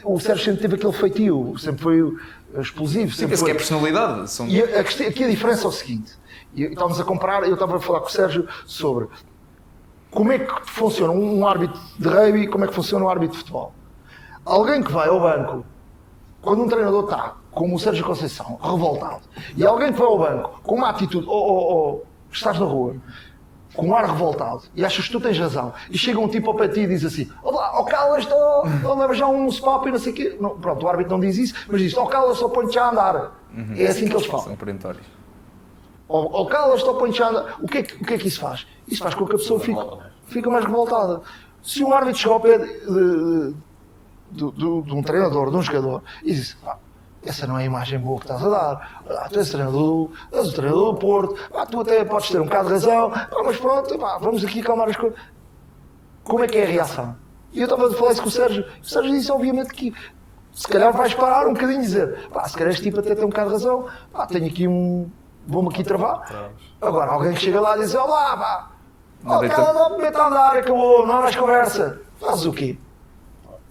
o Sérgio sempre teve aquele feitio, sempre foi explosivo. Sempre que é personalidade. E aqui a diferença é o seguinte: estávamos a comparar, eu estava a falar com o Sérgio sobre como é que funciona um árbitro de rugby e como é que funciona um árbitro de futebol. Alguém que vai ao banco, quando um treinador está, como o Sérgio Conceição, revoltado, e alguém que vai ao banco com uma atitude, estás na rua, com um ar revoltado, e achas que tu tens razão, e chega um tipo ao pé de ti e diz assim: calas-te, leva já um spap e não sei o quê. Não, pronto, o árbitro não diz isso, mas diz: calas-te, ou põe-te já a andar. É assim que eles falam. São perentórios. Ou calas-te, ou põe-te já a andar. O que é que isso faz? Isso faz com que a pessoa fique mais revoltada. Se um árbitro chega ao pé de um treinador, de um jogador, e diz: essa não é a imagem boa que estás a dar. Tu és o treinador do Porto, tu até podes ter um bocado de razão, mas pronto, vamos aqui acalmar as coisas. Como é que é a reação? E eu estava a falar isso com o Sérgio. O Sérgio disse, obviamente, que se calhar vais parar um bocadinho e dizer: se calhar este tipo até tem um bocado de razão, tenho aqui vou-me aqui travar. Agora, alguém que chega lá e diz: olá, cala, mete a andar, acabou, não há mais conversa. Fazes o quê?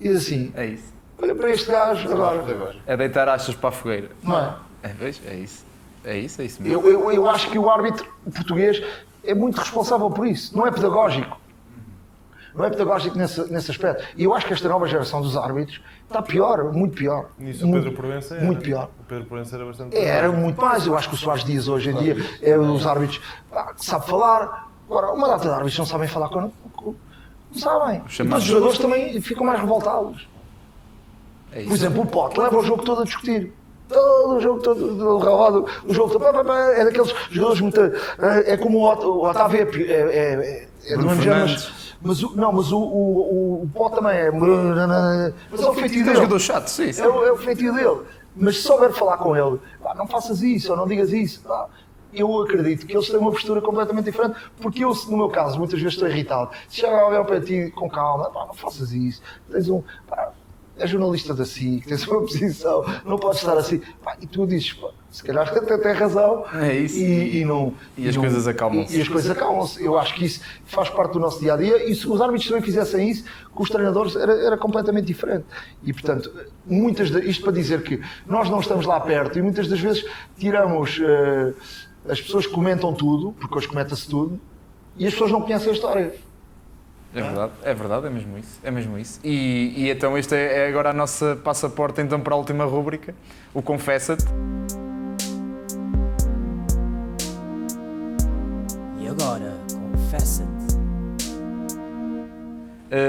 E diz assim: é isso. Olha para este gajo agora. É deitar achas para a fogueira. Não é? É isso. É isso mesmo. Eu acho que o árbitro português é muito responsável por isso. Não é pedagógico. Não é pedagógico nesse aspecto. E eu acho que esta nova geração dos árbitros está pior, muito pior. Isso o Pedro Proença era. Muito pior. O Pedro Proença era bastante Era muito mais. Eu acho que o Soares Dias hoje em dia é um dos árbitros que sabe falar. Agora, uma data de árbitros não sabem falar com... Não sabem. Mas os jogadores também ficam mais revoltados. Por exemplo, o Pote leva o jogo todo a discutir. Todo o jogo todo relevado. O jogo todo, é daqueles jogadores muito... É como o Otávio é do mesmo género, mas o Pote também é... Mas é o feitio dele. É um jogador chato, sim. É o feitio dele. Mas se souber falar com ele, não faças isso, ou não digas isso, eu acredito que eles têm uma postura completamente diferente, porque eu, no meu caso, muitas vezes estou irritado. Se chega alguém ao pé de ti com calma, não faças isso, tens és jornalista da SIC, tens uma posição, não podes estar assim. E tu dizes: se calhar até tem razão. É isso. E as coisas acalmam-se. E as coisas acalmam-se. Eu acho que isso faz parte do nosso dia-a-dia, e se os árbitros também fizessem isso, com os treinadores era completamente diferente. E, portanto, isto para dizer que nós não estamos lá perto, e muitas das vezes tiramos as pessoas que comentam tudo, porque hoje comenta-se tudo, e as pessoas não conhecem a história. É verdade, é mesmo isso. E então este é agora a nossa passaporte então para a última rúbrica, o Confessa-te. E agora, confessa-te.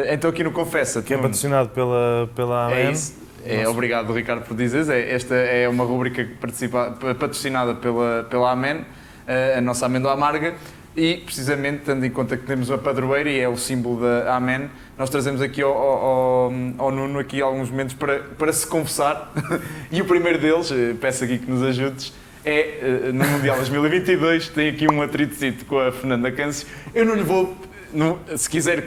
Então aqui no Confessa-te... Que é patrocinado pela AMEN. É isso. Obrigado, Ricardo, por dizeres. Esta é uma rúbrica patrocinada pela AMEN, a nossa Amêndoa Amarga. E, precisamente, tendo em conta que temos a padroeira e é o símbolo da AMEN, nós trazemos aqui ao Nuno aqui alguns momentos para se confessar. E o primeiro deles, peço aqui que nos ajudes, é no Mundial 2022, tem aqui um atritocito com a Fernanda Câncio. Eu não lhe vou, se quiser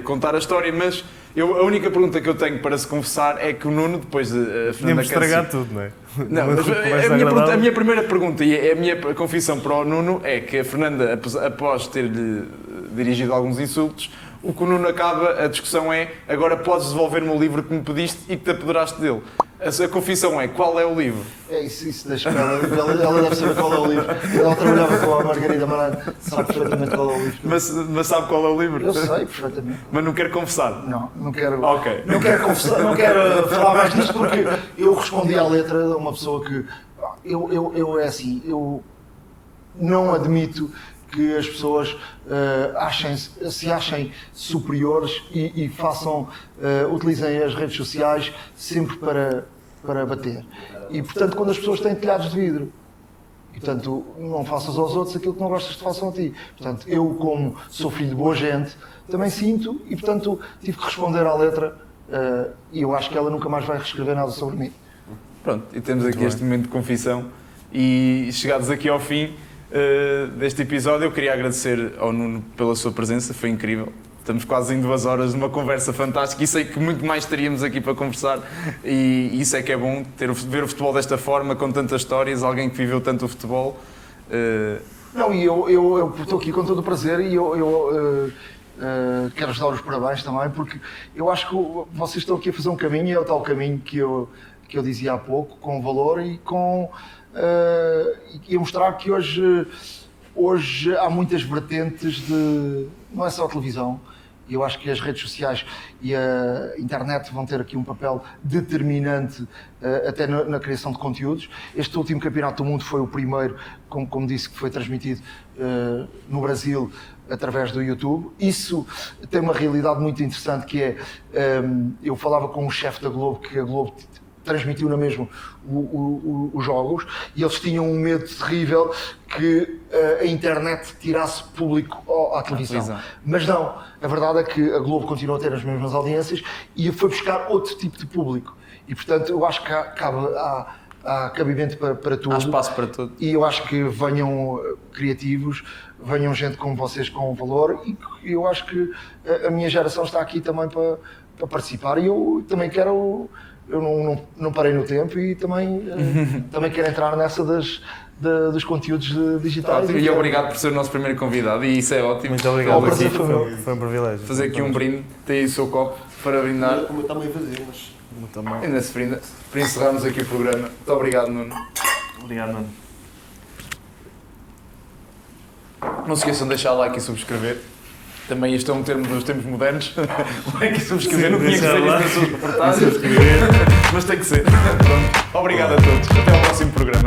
contar a história, mas a única pergunta que eu tenho para se confessar é que o Nuno, depois de Fernanda Câncio... estragar tudo, não é? Não, mas a minha primeira pergunta e a minha confissão para o Nuno é que a Fernanda, após ter-lhe dirigido alguns insultos, o que o Nuno acaba, a discussão é: agora podes devolver-me o livro que me pediste e que te apoderaste dele. A confissão é, qual é o livro? É isso deixa ela deve saber qual é o livro. Ela trabalhava com a Margarida Marante, sabe perfeitamente qual é o livro. Mas sabe qual é o livro? Eu sei perfeitamente. Mas não quer confessar? Não quero. Ok. Não quero confessar, não quero falar mais disto porque eu respondi à letra de uma pessoa que. É assim, eu não admito que as pessoas se achem superiores e utilizem as redes sociais sempre para bater. E, portanto, quando as pessoas têm telhados de vidro, e, portanto, não faças aos outros aquilo que não gostas que façam a ti. Portanto, eu, como sou filho de boa gente, também sinto e, portanto, tive que responder à letra e eu acho que ela nunca mais vai reescrever nada sobre mim. Pronto, e temos aqui este momento de confissão e chegados aqui ao fim deste episódio, eu queria agradecer ao Nuno pela sua presença, foi incrível. Estamos quase em 2 horas numa conversa fantástica e sei que muito mais teríamos aqui para conversar e isso é que é bom, ver o futebol desta forma, com tantas histórias, alguém que viveu tanto o futebol. Não, e eu estou aqui com todo o prazer e eu quero-vos dar os parabéns também, porque eu acho que vocês estão aqui a fazer um caminho, e é o tal caminho que eu dizia há pouco, com valor e a mostrar que hoje há muitas vertentes não é só a televisão, e eu acho que as redes sociais e a internet vão ter aqui um papel determinante até na criação de conteúdos. Este último Campeonato do Mundo foi o primeiro, como disse, que foi transmitido no Brasil através do YouTube. Isso tem uma realidade muito interessante que é, eu falava com um chefe da Globo, que a Globo transmitiu na mesma os jogos, e eles tinham um medo terrível que a internet tirasse público à televisão. Mas não, a verdade é que a Globo continua a ter as mesmas audiências e foi buscar outro tipo de público. E, portanto, eu acho que há cabimento para tudo. Há espaço para tudo. E eu acho que venham criativos, venham gente como vocês com valor, e eu acho que a minha geração está aqui também para participar, e eu também quero... Eu não parei no tempo e também quero entrar nessa dos conteúdos digitais. E obrigado por ser o nosso primeiro convidado, e isso é ótimo. Muito obrigado. Prazer Foi um privilégio. Fazer aqui um brinde, tem aí o seu copo para brindar. Como eu também a fazer, mas... E nesse brinde, para encerrarmos aqui o programa. Muito obrigado, Nuno. Obrigado, Nuno. Não se esqueçam de deixar like e subscrever. Também este é um termo dos tempos modernos. Like e subscrever, não tinha que ser isto nas suas reportagens, mas tem que ser. Pronto. Obrigado a todos. Até ao próximo programa.